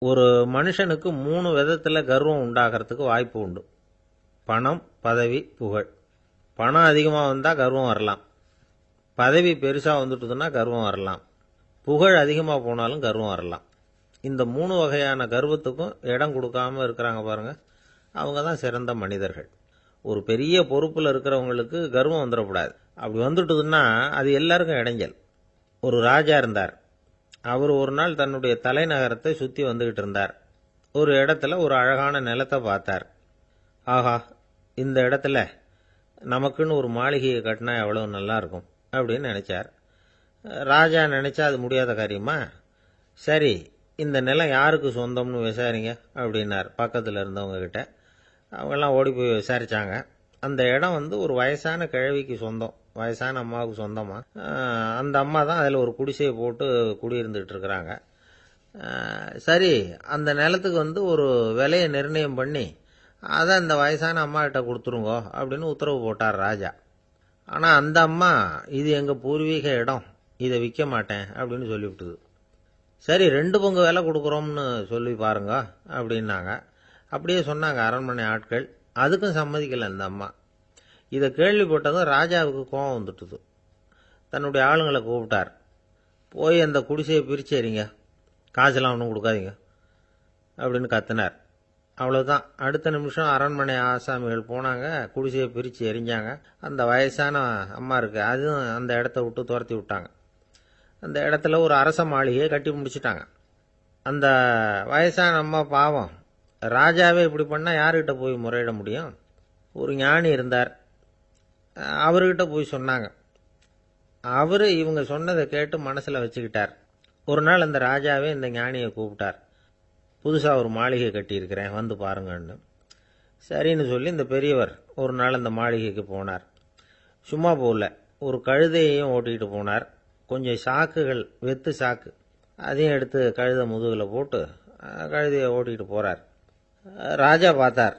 ஒரு மனுஷனுக்கு 3 விதத்தில் கர்வம் உண்டாகிறதுக்கு வாய்ப்பு உண்டு. பணம், பதவி, புகழ். பணம் அதிகமாக வந்தால் கர்வம் வரலாம். பதவி பெருசாக வந்துட்டுதுன்னா கர்வம் வரலாம். புகழ் அதிகமாக போனாலும் கர்வம் வரலாம். இந்த 3 வகையான கர்வத்துக்கும் இடம் கொடுக்காம இருக்கிறாங்க பாருங்க, அவங்க தான் சிறந்த மனிதர்கள். ஒரு பெரிய பொறுப்பில் இருக்கிறவங்களுக்கு கர்வம் வந்துடக்கூடாது. அப்படி வந்துட்டுதுன்னா அது எல்லாருக்கும் இடைஞ்சல். ஒரு ராஜா இருந்தார். அவர் ஒரு நாள் தன்னுடைய தலைநகரத்தை சுற்றி வந்துகிட்டு இருந்தார். ஒரு இடத்துல ஒரு அழகான நிலத்தை பார்த்தார். ஆஹா, இந்த இடத்துல நமக்குன்னு ஒரு மாளிகையை கட்டினா எவ்வளவு நல்லா இருக்கும் அப்படின்னு நினைச்சார். ராஜா நினைச்சா அது முடியாத காரியமா? சரி, இந்த நிலம் யாருக்கு சொந்தம்னு விசாரிங்க அப்படின்னார் பக்கத்தில் இருந்தவங்க கிட்ட. அவங்கெல்லாம் ஓடி போய் விசாரிச்சாங்க. அந்த இடம் ஒரு வயசான கிழவிக்கு சொந்தம், வயசான அம்மாவுக்கு சொந்தமா. அந்த அம்மா தான் அதில் ஒரு குடிசையை போட்டு குடியிருந்துட்டு இருக்கிறாங்க. சரி, அந்த நிலத்துக்கு ஒரு விலையை நிர்ணயம் பண்ணி அதை அந்த வயசான அம்மா கிட்ட கொடுத்துருங்கோ அப்படின்னு உத்தரவு போட்டார் ராஜா. ஆனால் அந்த அம்மா, இது எங்கள் பூர்வீக இடம், இதை விற்க மாட்டேன் அப்படின்னு சொல்லிவிட்டுது. சரி, 2 பங்கு விலை கொடுக்குறோம்னு சொல்லி பாருங்க அப்படின்னாங்க. அப்படியே சொன்னாங்க அரண்மனை ஆட்கள். அதுக்கும் சம்மதிக்கலை அந்த அம்மா. இதை கேள்விப்பட்டதும் ராஜாவுக்கு கோபம் வந்துட்டுது. தன்னுடைய ஆளுங்களை கூப்பிட்டார். போய் அந்த குடிசையை பிரித்து எறிங்க, காசெல்லாம் ஒன்றும் கொடுக்காதீங்க அப்படின்னு கத்தினார். அவ்வளோதான். அடுத்த நிமிஷம் அரண்மனை ஆசாமிகள் போனாங்க, குடிசையை பிரித்து எரிஞ்சாங்க. அந்த வயசான அம்மா இருக்கு, அதுவும் அந்த இடத்த விட்டு துரத்தி விட்டாங்க. அந்த இடத்துல ஒரு அரச மாளிகையை கட்டி முடிச்சிட்டாங்க. அந்த வயசான அம்மா பாவம், ராஜாவே இப்படி பண்ணால் யாருக்கிட்ட போய் முறையிட முடியும்? ஒரு ஞானி இருந்தார், அவர்கிட்ட போய் சொன்னாங்க. அவர் இவங்க சொன்னதை கேட்டு மனசில் வச்சுக்கிட்டார். ஒரு நாள் அந்த ராஜாவே இந்த ஞானியை கூப்பிட்டார். புதுசாக ஒரு மாளிகை கட்டியிருக்கிறேன், வந்து பாருங்கன்னு. சரின்னு சொல்லி இந்த பெரியவர் ஒரு நாள் அந்த மாளிகைக்கு போனார். சும்மா போகல, ஒரு கழுதையையும் ஓட்டிகிட்டு போனார். கொஞ்சம் சாக்குகள், வெத்து சாக்கு, அதையும் எடுத்து கழுதை முதுகில் போட்டு கழுதையை ஓட்டிகிட்டு போகிறார். ராஜா பார்த்தார்.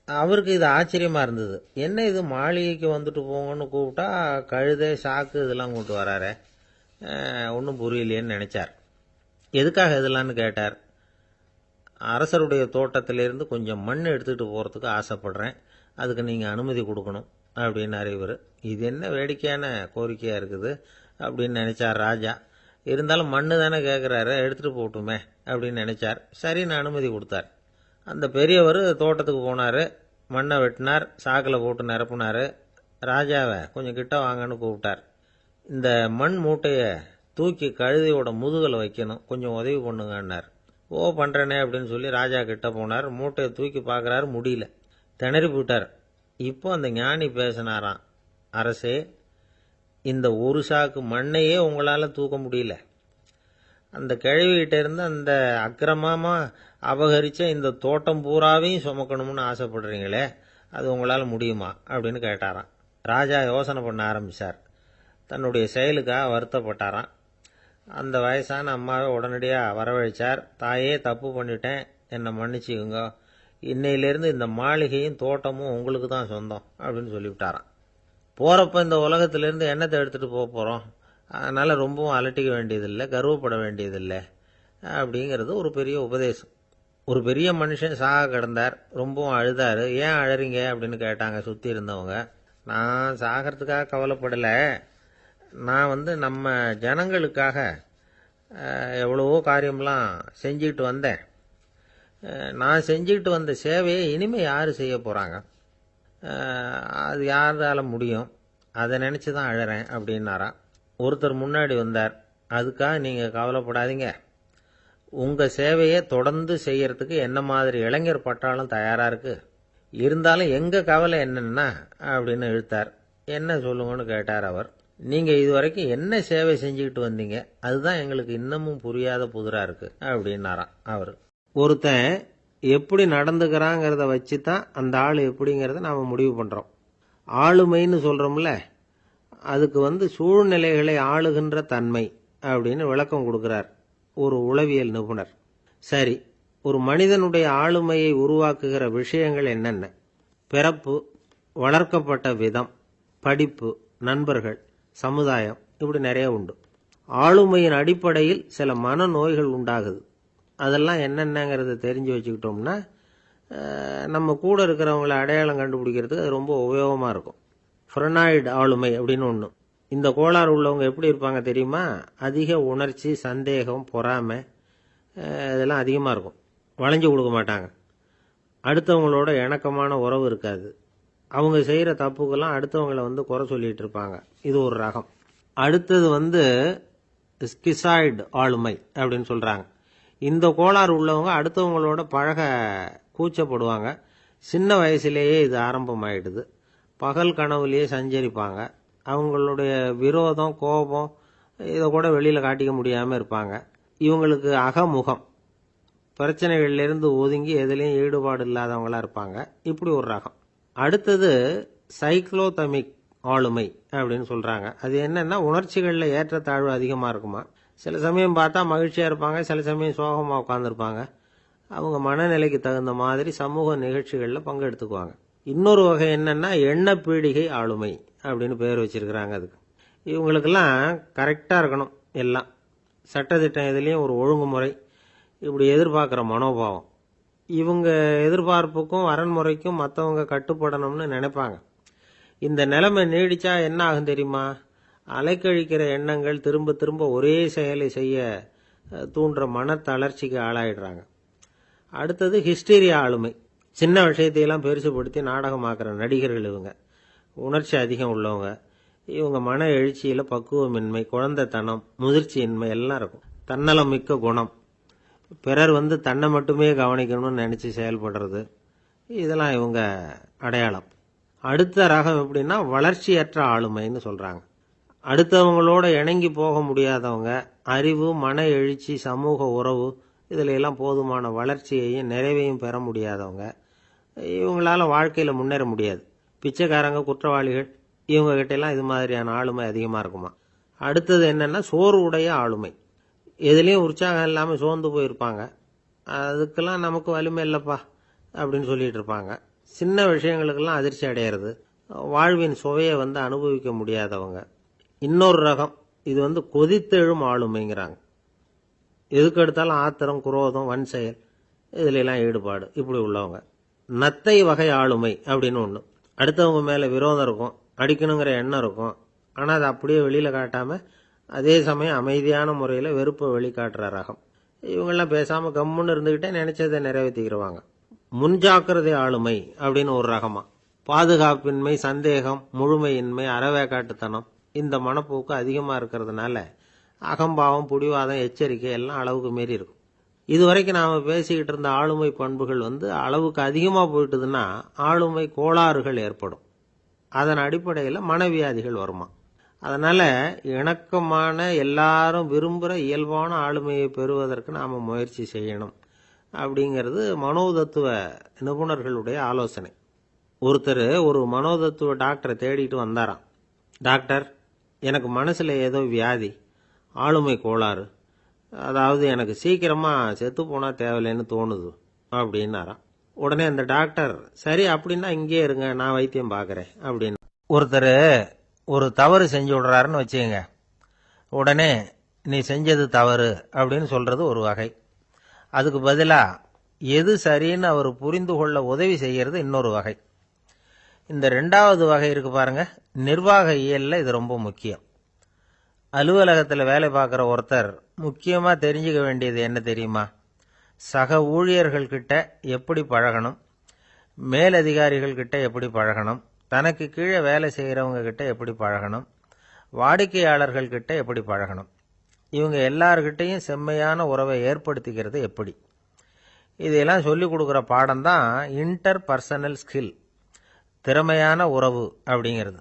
அவருக்கு இது ஆச்சரியமாக இருந்தது. என்ன இது, மாளிகைக்கு வந்துட்டு போங்கன்னு கூப்பிட்டா கழுதை, சாக்கு இதெல்லாம் கொண்டு வராரே, ஒன்றும் புரியலையேன்னு நினைச்சார். எதுக்காக இதெல்லாம்னு கேட்டார். அரசருடைய தோட்டத்திலிருந்து கொஞ்சம் மண் எடுத்துகிட்டு போகிறதுக்கு ஆசைப்படுறேன், அதுக்கு நீங்கள் அனுமதி கொடுக்கணும் அப்படின்னாரு இவர். இது என்ன வேடிக்கையான கோரிக்கையாக இருக்குது அப்படின்னு நினைச்சார் ராஜா. இருந்தாலும் மண்ணு தானே கேட்குறாரு, எடுத்துகிட்டு போகட்டுமே அப்படின்னு நினைச்சார். சரின்னு அனுமதி கொடுத்தார். அந்த பெரியவர் தோட்டத்துக்கு போனார், மண்ணை வெட்டினார், சாக்கில் போட்டு நிரப்புனார். ராஜாவை கொஞ்சம் கிட்ட வாங்கன்னு கூப்பிட்டார். இந்த மண் மூட்டையை தூக்கி கழுதையோட முதுகில் வைக்கணும், கொஞ்சம் உதவி பண்ணுங்கன்னார். ஓ, பண்ணுறேனே அப்படின்னு சொல்லி ராஜா கிட்ட போனார். மூட்டையை தூக்கி பார்க்குறாரு, முடியல, திணறி போயிட்டார். இப்போ அந்த ஞானி பேசினாராம். அரசே, இந்த ஒரு சாக்கு மண்ணையே உங்களால் தூக்க முடியல, அந்த கிழவிகிட்ட இருந்து அந்த அக்கிரமமாக அபகரித்த இந்த தோட்டம் பூராவையும் சுமக்கணும்னு ஆசைப்படுறீங்களே, அது உங்களால் முடியுமா அப்படின்னு கேட்டாராம். ராஜா யோசனை பண்ண ஆரம்பித்தார். தன்னுடைய செயலுக்காக வருத்தப்பட்டாராம். அந்த வயசான அம்மாவை உடனடியாக வரவழைச்சார். தாயே, தப்பு பண்ணிட்டேன், என்னை மன்னிச்சுக்குங்க, இன்னையிலேருந்து இந்த மாளிகையும் தோட்டமும் உங்களுக்கு தான் சொந்தம் அப்படின்னு சொல்லிவிட்டாராம். போகிறப்ப இந்த உலகத்திலேருந்து எண்ணத்தை எடுத்துகிட்டு போக போகிறோம், அதனால் ரொம்பவும் அலட்டிக்க வேண்டியதில்லை, கர்வப்பட வேண்டியதில்லை அப்படிங்கிறது ஒரு பெரிய உபதேசம். ஒரு பெரிய மனுஷன் சாக கிடந்தார், ரொம்பவும் அழுதார். ஏன் அழறீங்க அப்படின்னு கேட்டாங்க சுற்றி இருந்தவங்க. நான் சாகிறதுக்காக கவலைப்படலை, நான் நம்ம ஜனங்களுக்காக எவ்வளவோ காரியம்லாம் செஞ்சுக்கிட்டு வந்தேன். நான் செஞ்சுக்கிட்டு வந்த சேவையை இனிமேல் யார் செய்ய போகிறாங்க, அது யாரால முடியும், அதை நினச்சி தான் அழறேன் அப்படின்னாராம். ஒருத்தர் முன்னாடி வந்தார். அதுக்காக நீங்கள் கவலைப்படாதீங்க, உங்கள் சேவையை தொடர்ந்து செய்யறதுக்கு என்ன மாதிரி இளைஞர் பட்டாலும் தயாராக இருக்குது, இருந்தாலும் எங்கள் கவலை என்னன்னா அப்படின்னு இழுத்தார். என்ன சொல்லுங்கன்னு கேட்டார் அவர். நீங்கள் இதுவரைக்கும் என்ன சேவை செஞ்சுக்கிட்டு வந்தீங்க, அதுதான் எங்களுக்கு இன்னமும் புரியாத புதிராக இருக்குது அப்படின்னாராம் அவர். ஒருத்தன் எப்படி நடந்துக்கிறாங்கிறத வச்சு தான் அந்த ஆள் எப்படிங்கிறத நாம் முடிவு பண்ணுறோம். ஆளுமைன்னு சொல்கிறோம்ல, அதுக்கு சூழ்நிலைகளை ஆளுகின்ற தன்மை அப்படின்னு விளக்கம் கொடுக்குறார் ஒரு உளவியல் நிபுணர். சரி, ஒரு மனிதனுடைய ஆளுமையை உருவாக்குகிற விஷயங்கள் என்னென்ன? பிறப்பு, வளர்க்கப்பட்ட விதம், படிப்பு, நண்பர்கள், சமுதாயம், இப்படி நிறைய உண்டு. ஆளுமையின் அடிப்படையில் சில மனநோய்கள் உண்டாகுது. அதெல்லாம் என்னென்னங்கிறத தெரிஞ்சு வச்சுக்கிட்டோம்னா நம்ம கூட இருக்கிறவங்கள அடையாளம் கண்டுபிடிக்கிறதுக்கு அது ரொம்ப உபயோகமாக இருக்கும். ஃப்ரெனாய்டு ஆளுமை அப்படின்னு ஒன்று. இந்த கோளாறு உள்ளவங்க எப்படி இருப்பாங்க தெரியுமா? அதிக உணர்ச்சி, சந்தேகம், பொறாமை இதெல்லாம் அதிகமாக இருக்கும். வளைஞ்சு கொடுக்க மாட்டாங்க. அடுத்தவங்களோட இணக்கமான உறவு இருக்காது. அவங்க செய்கிற தப்புக்கெல்லாம் அடுத்தவங்களை குறை சொல்லிட்டு இருப்பாங்க. இது ஒரு ரகம். அடுத்தது ஸ்கிசாய்டு ஆளுமை அப்படின்னு சொல்கிறாங்க. இந்த கோளாறு உள்ளவங்க அடுத்தவங்களோட பழக கூச்சப்படுவாங்க. சின்ன வயசுலேயே இது ஆரம்பமாயிடுது. பகல் கனவுலேயே சஞ்சரிப்பாங்க. அவங்களுடைய விரோதம், கோபம் இதை கூட வெளியில் காட்டிக்க முடியாமல் இருப்பாங்க. இவங்களுக்கு அகமுகம், பிரச்சனைகள்லேருந்து ஒதுங்கி எதுலேயும் ஈடுபாடு இல்லாதவங்களா இருப்பாங்க. இப்படி ஒரு ரகம். அடுத்தது சைக்ளோதமிக் ஆளுமை அப்படின்னு சொல்கிறாங்க. அது என்னன்னா உணர்ச்சிகளில் ஏற்றத்தாழ்வு அதிகமாக இருக்குமா. சில சமயம் பார்த்தா மகிழ்ச்சியாக இருப்பாங்க, சில சமயம் சோகமாக உட்காந்துருப்பாங்க. அவங்க மனநிலைக்கு தகுந்த மாதிரி சமூக நிகழ்ச்சிகளில் பங்கெடுத்துக்குவாங்க. இன்னொரு வகை என்னன்னா எண்ணப்பீடிகை ஆளுமை அப்படின்னு பேர் வச்சிருக்கிறாங்க. அதுக்கு இவங்களுக்கெல்லாம் கரெக்டாக இருக்கணும். எல்லாம் சட்டத்திட்டம் எதுலேயும் ஒரு ஒழுங்குமுறை, இப்படி எதிர்பார்க்குற மனோபாவம். இவங்க எதிர்பார்ப்புக்கும் வரன்முறைக்கும் மற்றவங்க கட்டுப்படணும்னு நினைப்பாங்க. இந்த நிலைமை நீடிச்சா என்ன ஆகும் தெரியுமா? அலைக்கழிக்கிற எண்ணங்கள் திரும்ப திரும்ப ஒரே செயலை செய்ய தூண்டுற மன தளர்ச்சிக்கு ஆளாயிடுறாங்க. அடுத்தது ஹிஸ்டீரியா ஆளுமை. சின்ன விஷயத்தையெல்லாம் பெருசுபடுத்தி நாடகமாக்குற நடிகர்கள் இவங்க. உணர்ச்சி அதிகம் உள்ளவங்க. இவங்க மன எழுச்சியில் பக்குவமின்மை, குழந்தைத்தனம், முதிர்ச்சியின்மை எல்லாம் இருக்கும். தன்னலம் மிக்க குணம். பிறர் தன்னை மட்டுமே கவனிக்கணும்னு நினச்சி செயல்படுறது, இதெல்லாம் இவங்க அடையாளம். அடுத்த ரகம் எப்படின்னா வளர்ச்சியற்ற ஆளுமைன்னு சொல்கிறாங்க. அடுத்தவங்களோட இணங்கி போக முடியாதவங்க. அறிவு, மன எழுச்சி, சமூக உறவு இதில் எல்லாம் போதுமான வளர்ச்சியையும் நிறைவையும் பெற முடியாதவங்க. இவங்களால வாழ்க்கையில் முன்னேற முடியாது. பிச்சைக்காரங்க, குற்றவாளிகள் இவங்ககிட்டெல்லாம் இது மாதிரியான ஆளுமை அதிகமாக இருக்குமா. அடுத்தது என்னென்னா சோர்வுடைய ஆளுமை. எதுலேயும் உற்சாகம் இல்லாமல் சோர்ந்து போயிருப்பாங்க. அதுக்கெல்லாம் நமக்கு வலிமை இல்லைப்பா அப்படின்னு சொல்லிட்டு இருப்பாங்க. சின்ன விஷயங்களுக்கெல்லாம் அதிர்ச்சி அடையிறது, வாழ்வின் சுவையை அனுபவிக்க முடியாதவங்க. இன்னொரு ரகம் இது கொதித்தெழும் ஆளுமைங்கிறாங்க. எதுக்கு எடுத்தாலும் ஆத்திரம், குரோதம், வன் செயல் இதுலாம் ஈடுபாடு, இப்படி உள்ளவங்க. நத்தை வகை ஆளுமை அப்படின்னு ஒன்று. அடுத்தவங்க மேலே விரோதம் இருக்கும், அடிக்கணுங்கிற எண்ணம் இருக்கும். ஆனால் அதை அப்படியே வெளியில் காட்டாமல் அதே சமயம் அமைதியான முறையில் வெறுப்பை வெளிக்காட்டுற ரகம். இவங்கெல்லாம் பேசாமல் கம்முன்னு இருந்துக்கிட்டே நினைச்சதை நிறைவேற்றிக்கிறவாங்க. முன்ஜாக்கிரதை ஆளுமை அப்படின்னு ஒரு ரகமா. பாதுகாப்பின்மை, சந்தேகம், முழுமையின்மை, அறவேக்காட்டுத்தனம் இந்த மனப்போக்கு அதிகமாக இருக்கிறதுனால அகம்பாவம், புடிவாதம், எச்சரிக்கை எல்லாம் அளவுக்கு மீறி இருக்கும். இதுவரைக்கும் நாம் பேசிக்கிட்டு இருந்த ஆளுமை பண்புகள் அளவுக்கு அதிகமாக போயிட்டுதுன்னா ஆளுமை கோளாறுகள் ஏற்படும். அதன் அடிப்படையில் மனவியாதிகள் வருமா. அதனால் இணக்கமான, எல்லாரும் விரும்புகிற இயல்பான ஆளுமையை பெறுவதற்கு நாம் முயற்சி செய்யணும் அப்படிங்கிறது மனோதத்துவ நிபுணர்களுடைய ஆலோசனை. ஒருத்தர் ஒரு மனோதத்துவ டாக்டரை தேடிட்டு வந்தாராம். டாக்டர், எனக்கு மனசில் ஏதோ வியாதி, ஆளுமை கோளாறு, அதாவது எனக்கு சீக்கிரமாக செத்து போனால் தேவையில்லைன்னு தோணுது அப்படின்னாராம். உடனே அந்த டாக்டர், சரி அப்படின்னா இங்கே இருங்க, நான் வைத்தியம் பார்க்குறேன் அப்படின்னு. ஒருத்தர் ஒரு தவறு செஞ்சு விடுறாருன்னு வச்சுக்கங்க. உடனே நீ செஞ்சது தவறு அப்படின்னு சொல்கிறது ஒரு வகை. அதுக்கு பதிலாக எது சரின்னு அவர் புரிந்து கொள்ள உதவி செய்கிறது இன்னொரு வகை. இந்த ரெண்டாவது வகை இருக்கு பாருங்க, நிர்வாக இயலில் இது ரொம்ப முக்கியம். அலுவலகத்தில் வேலை பார்க்குற ஒருத்தர் முக்கியமாக தெரிஞ்சுக்க வேண்டியது என்ன தெரியுமா? சக ஊழியர்கள்கிட்ட எப்படி பழகணும், மேலதிகாரிகள்கிட்ட எப்படி பழகணும், தனக்கு கீழே வேலை செய்கிறவங்க கிட்ட எப்படி பழகணும், வாடிக்கையாளர்கள்கிட்ட எப்படி பழகணும், இவங்க எல்லார்கிட்டையும் செம்மையான உறவை ஏற்படுத்திக்கிறது எப்படி. இதையெல்லாம் சொல்லிக் கொடுக்குற பாடம் தான் இன்டர் பர்சனல் ஸ்கில், திறமையான உறவு அப்படிங்கிறது.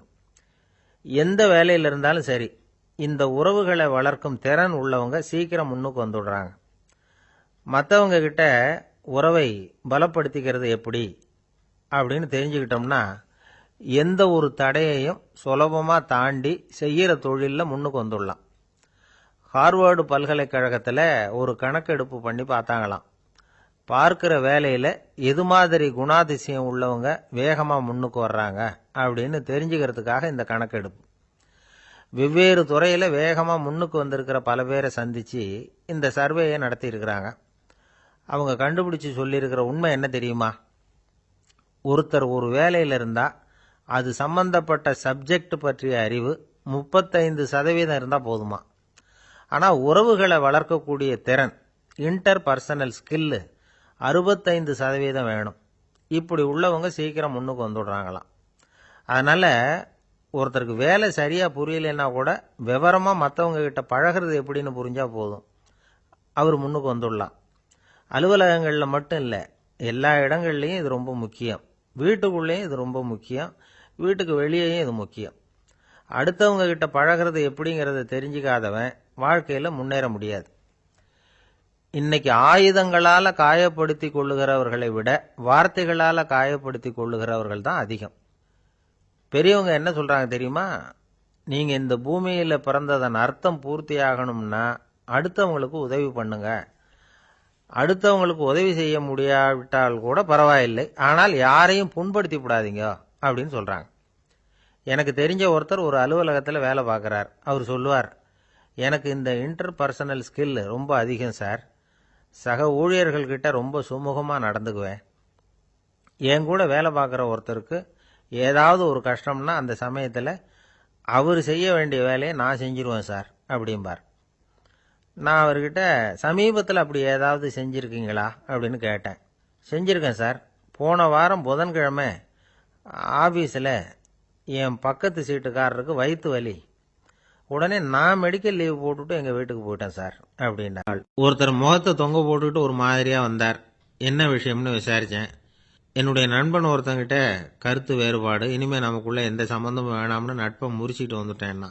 எந்த வேலையில் இருந்தாலும் சரி, இந்த உறவுகளை வளர்க்கும் திறன் உள்ளவங்க சீக்கிரம் முன்னுக்கு வந்துடுறாங்க. மற்றவங்க கிட்ட உறவை பலப்படுத்திக்கிறது எப்படி அப்படின்னு தெரிஞ்சுக்கிட்டோம்னா எந்த ஒரு தடையையும் சுலபமாக தாண்டி செய்கிற தொழிலில் முன்னுக்கு வந்துடலாம். ஹார்வர்டு பல்கலைக்கழகத்தில் ஒரு கணக்கெடுப்பு பண்ணி பார்த்தாங்களாம். பார்க்குற வேலையில் எது மாதிரி குணாதிசயம் உள்ளவங்க வேகமாக முன்னுக்கு வர்றாங்க அப்படின்னு தெரிஞ்சுக்கிறதுக்காக இந்த கணக்கெடுப்பு. வெவ்வேறு துறையில் வேகமாக முன்னுக்கு வந்திருக்கிற பல பேரை சந்தித்து இந்த சர்வேயை நடத்தியிருக்கிறாங்க. அவங்க கண்டுபிடிச்சு சொல்லியிருக்கிற உண்மை என்ன தெரியுமா? ஒருத்தர் ஒரு வேலையில் இருந்தால் அது சம்பந்தப்பட்ட சப்ஜெக்ட் பற்றிய அறிவு 35% இருந்தால் போதுமா. ஆனால் உறவுகளை வளர்க்கக்கூடிய திறன், இன்டர் பர்சனல் ஸ்கில்லு 65% வேணும். இப்படி உள்ளவங்க சீக்கிரம் முன்னுக்கு வந்துடுறாங்களாம். அதனால் ஒருத்தருக்கு வேலை சரியாக புரியலைன்னா கூட விவரமாக மற்றவங்க கிட்ட பழகிறது எப்படின்னு புரிஞ்சால் போதும், அவர் முன்னுக்கு வந்துடலாம். அலுவலகங்களில் மட்டும் இல்லை, எல்லா இடங்கள்லையும் இது ரொம்ப முக்கியம். வீட்டுக்குள்ளேயும் இது ரொம்ப முக்கியம், வீட்டுக்கு வெளியேயும் இது முக்கியம். அடுத்தவங்க கிட்ட பழகிறது எப்படிங்கிறத தெரிஞ்சுக்காதவன் வாழ்க்கையில் முன்னேற முடியாது. இன்னைக்கு ஆயுதங்களால் காயப்படுத்தி கொள்ளுகிறவர்களை விட வார்த்தைகளால் காயப்படுத்தி கொள்ளுகிறவர்கள் தான் அதிகம். பெரியவங்க என்ன சொல்றாங்க தெரியுமா? நீங்க இந்த பூமியில் பிறந்ததன் அர்த்தம் பூர்த்தி ஆகணும்னா அடுத்தவங்களுக்கு உதவி பண்ணுங்க. அடுத்தவங்களுக்கு உதவி செய்ய முடியாவிட்டால் கூட பரவாயில்லை, ஆனால் யாரையும் புண்படுத்தி விடாதீங்க அப்படின்னு சொல்றாங்க. எனக்கு தெரிஞ்ச ஒருத்தர் ஒரு அலுவலகத்தில் வேலை பார்க்குறார். அவர் சொல்லுவார், எனக்கு இந்த இன்டர் பர்சனல் ஸ்கில் ரொம்ப அதிகம் சார். சக ஊழியர்கள்கிட்ட ரொம்ப சுமூகமாக நடந்துக்குவேன். என் கூட வேலை பார்க்குற ஒருத்தருக்கு ஏதாவது ஒரு கஷ்டம்னா அந்த சமயத்தில் அவர் செய்ய வேண்டிய வேலையை நான் செஞ்சிருவேன் சார் அப்படிம்பார். நான் அவர்கிட்ட சமீபத்தில் அப்படி ஏதாவது செஞ்சுருக்கீங்களா அப்படின்னு கேட்டேன். செஞ்சுருக்கேன் சார். போன வாரம் புதன்கிழமை ஆஃபீஸில் என் பக்கத்து சீட்டுக்காரருக்கு வயிற்று வலி. உடனே நான் மெடிக்கல் லீவ் போட்டுவிட்டு எங்கள் வீட்டுக்கு போயிட்டேன் சார் அப்படின்னா. ஒருத்தர் முகத்தை தொங்க போட்டுக்கிட்டு ஒரு மாதிரியாக வந்தார். என்ன விஷயம்னு விசாரித்தேன். என்னுடைய நண்பன் ஒருத்தங்கிட்ட கருத்து வேறுபாடு, இனிமேல் நமக்குள்ளே எந்த சம்மந்தமும் வேணாம்னு நட்பை முறிச்சிட்டு வந்துட்டேன்னா.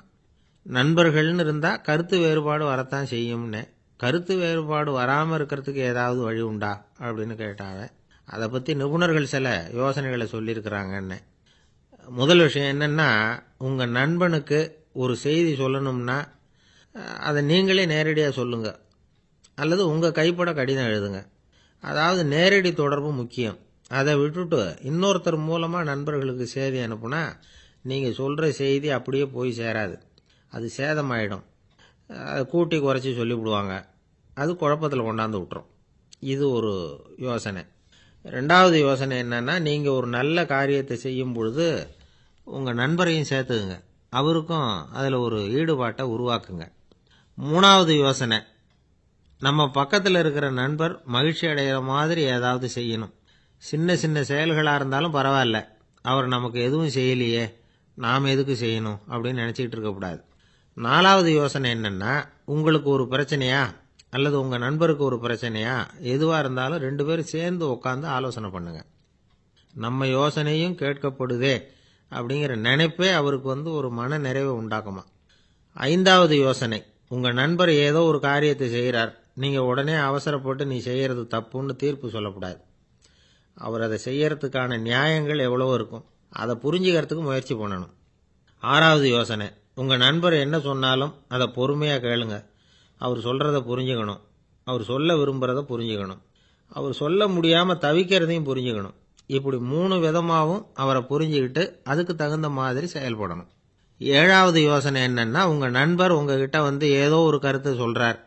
நண்பர்கள்னு இருந்தால் கருத்து வேறுபாடு வரத்தான் செய்யும்னு. கருத்து வேறுபாடு வராமல் இருக்கிறதுக்கு ஏதாவது வழி உண்டா அப்படின்னு கேட்டாங்க. அதை பற்றி நிபுணர்கள் சில யோசனைகளை சொல்லியிருக்கிறாங்கன்னு. முதல் விஷயம் என்னென்னா, உங்கள் நண்பனுக்கு ஒரு செய்தி சொல்லணும்னா அதை நீங்களே நேரடியாக சொல்லுங்க, அல்லது உங்கள் கைப்பட கடிதம் எழுதுங்க. அதாவது நேரடி தொடர்பு முக்கியம். அதை விட்டுட்டு இன்னொருத்தர் மூலமாக நண்பர்களுக்கு செய்தி அனுப்புனா நீங்கள் சொல்கிற செய்தி அப்படியே போய் சேராது, அது சேதமாயிடும். அதை கூட்டி குறைச்சி சொல்லிவிடுவாங்க, அது குழப்பத்தில் கொண்டாந்து விட்டுரும். இது ஒரு யோசனை. ரெண்டாவது யோசனை என்னன்னா, நீங்கள் ஒரு நல்ல காரியத்தை செய்யும் பொழுது உங்கள் நண்பரையும் சேர்த்துக்குங்க, அவருக்கும் அதில் ஒரு ஈடுபாட்டை உருவாக்குங்க. மூணாவது யோசனை, நம்ம பக்கத்தில் இருக்கிற நண்பர் மகிழ்ச்சி அடைகிற மாதிரி ஏதாவது செய்யணும். சின்ன சின்ன செயல்களாக இருந்தாலும் பரவாயில்ல, அவர் நமக்கு எதுவும் செய்யலையே, நாம் எதுக்கு செய்யணும் அப்படின்னு நினச்சிக்கிட்டு இருக்கக்கூடாது. நாலாவது யோசனை என்னென்னா, உங்களுக்கு ஒரு பிரச்சனையா அல்லது உங்கள் நண்பருக்கு ஒரு பிரச்சனையா, எதுவாக இருந்தாலும் 2 பேரும் சேர்ந்து உட்காந்து ஆலோசனை பண்ணுங்க. நம்ம யோசனையும் கேட்கப்படுதே அப்படிங்கிற நினைப்பே அவருக்கு ஒரு மன நிறைவை உண்டாக்குமா. ஐந்தாவது யோசனை, உங்கள் நண்பர் ஏதோ ஒரு காரியத்தை செய்கிறார், நீங்கள் உடனே அவசரப்பட்டு நீ செய்கிறது தப்புன்னு தீர்ப்பு சொல்லக்கூடாது. அவர் அதை செய்யறதுக்கான நியாயங்கள் எவ்வளவோ இருக்கும், அதை புரிஞ்சுக்கிறதுக்கு முயற்சி பண்ணணும். ஆறாவது யோசனை, உங்கள் நண்பர் என்ன சொன்னாலும் அதை பொறுமையாக கேளுங்க. அவர் சொல்கிறத புரிஞ்சுக்கணும், அவர் சொல்ல விரும்புகிறத புரிஞ்சுக்கணும், அவர் சொல்ல முடியாமல் தவிக்கிறதையும் புரிஞ்சுக்கணும். இப்படி 3 விதமாகவும் அவரை புரிஞ்சுக்கிட்டு அதுக்கு தகுந்த மாதிரி செயல்படணும். ஏழாவது யோசனை என்னன்னா, உங்கள் நண்பர் உங்ககிட்ட ஏதோ ஒரு கருத்தை சொல்கிறார்,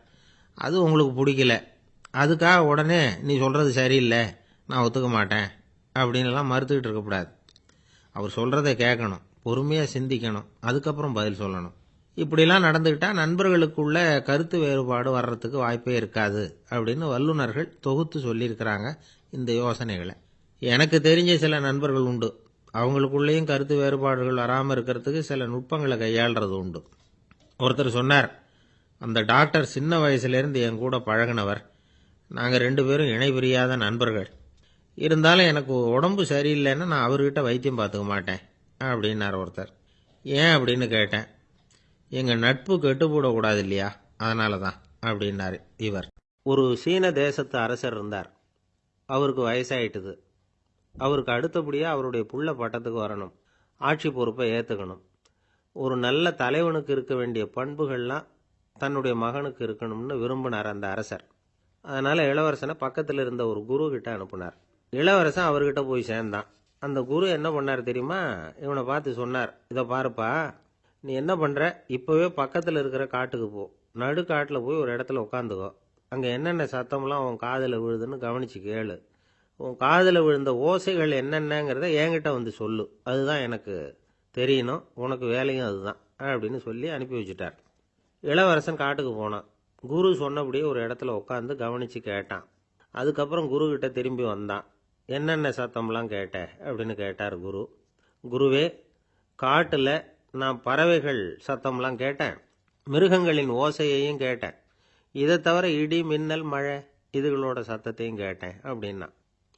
அது உங்களுக்கு பிடிக்கல, அதுக்காக உடனே நீ சொல்கிறது சரியில்லை, நான் ஒத்துக்க மாட்டேன் அப்படின்லாம் மறுத்துக்கிட்டு இருக்கக்கூடாது. அவர் சொல்கிறத கேட்கணும், பொறுமையாக சிந்திக்கணும், அதுக்கப்புறம் பதில் சொல்லணும். இப்படிலாம் நடந்துக்கிட்டால் நண்பர்களுக்குள்ள கருத்து வேறுபாடு வர்றதுக்கு வாய்ப்பே இருக்காது அப்படின்னு வல்லுநர்கள் தொகுத்து சொல்லியிருக்கிறாங்க இந்த யோசனைகளை. எனக்கு தெரிஞ்ச சில நண்பர்கள் உண்டு, அவங்களுக்குள்ளேயும் கருத்து வேறுபாடுகள் வராமல் இருக்கிறதுக்கு சில நுட்பங்களை கையாளுறது உண்டு. ஒருத்தர் சொன்னார், அந்த டாக்டர் சின்ன வயசுலேருந்து என் கூட பழகினவர், நாங்கள் 2 பேரும் இணை பிரியாத நண்பர்கள். இருந்தாலும் எனக்கு உடம்பு சரியில்லைன்னா நான் அவர்கிட்ட வைத்தியம் பார்த்துக்க மாட்டேன் அப்படின்னார் ஒருத்தர். ஏன் அப்படின்னு கேட்டேன். எங்கள் நட்பு கெட்டுப்போடக்கூடாது இல்லையா, அதனால தான் அப்படின்னார் இவர். ஒரு சீன தேசத்து அரசர் இருந்தார். அவருக்கு வயசாயிட்டுது. அவருக்கு அடுத்தபடியாக அவருடைய புள்ள பட்டத்துக்கு வரணும், ஆட்சி பொறுப்பை ஏற்றுக்கணும். ஒரு நல்ல தலைவனுக்கு இருக்க வேண்டிய பண்புகள்லாம் தன்னுடைய மகனுக்கு இருக்கணும்னு விரும்பினார் அந்த அரசர். அதனால் இளவரசனை பக்கத்தில் இருந்த ஒரு குரு கிட்ட அனுப்புனார். இளவரசன் அவர்கிட்ட போய் சேர்ந்தான். அந்த குரு என்ன பண்ணார் தெரியுமா, இவனை பார்த்து சொன்னார், இதை பாருப்பா, நீ என்ன பண்ணுற, இப்போவே பக்கத்தில் இருக்கிற காட்டுக்கு போ, நடு காட்டில் போய் ஒரு இடத்துல உட்காந்துக்கோ, அங்கே என்னென்ன சத்தம்லாம் உன் காதில் விழுதுன்னு கவனிச்சு கேளு. உன் காதில் விழுந்த ஓசைகள் என்னென்னங்கிறத என்கிட்ட வந்து சொல்லு. அதுதான் எனக்கு தெரியணும், உனக்கு வேலையும் அதுதான் அப்படின்னு சொல்லி அனுப்பி வச்சுட்டார். இளவரசன் காட்டுக்கு போனான். குரு சொன்னபடியே ஒரு இடத்துல உட்காந்து கவனித்து கேட்டான். அதுக்கப்புறம் குரு கிட்ட திரும்பி வந்தான். என்னென்ன சத்தம்லாம் கேட்ட அப்படின்னு கேட்டார் குரு. குருவே, காட்டில் நான் பறவைகள் சத்தம்லாம் கேட்டேன், மிருகங்களின் ஓசையையும் கேட்டேன், இதை தவிர இடி மின்னல் மழை இதுகளோட சத்தத்தையும் கேட்டேன் அப்படின்னா.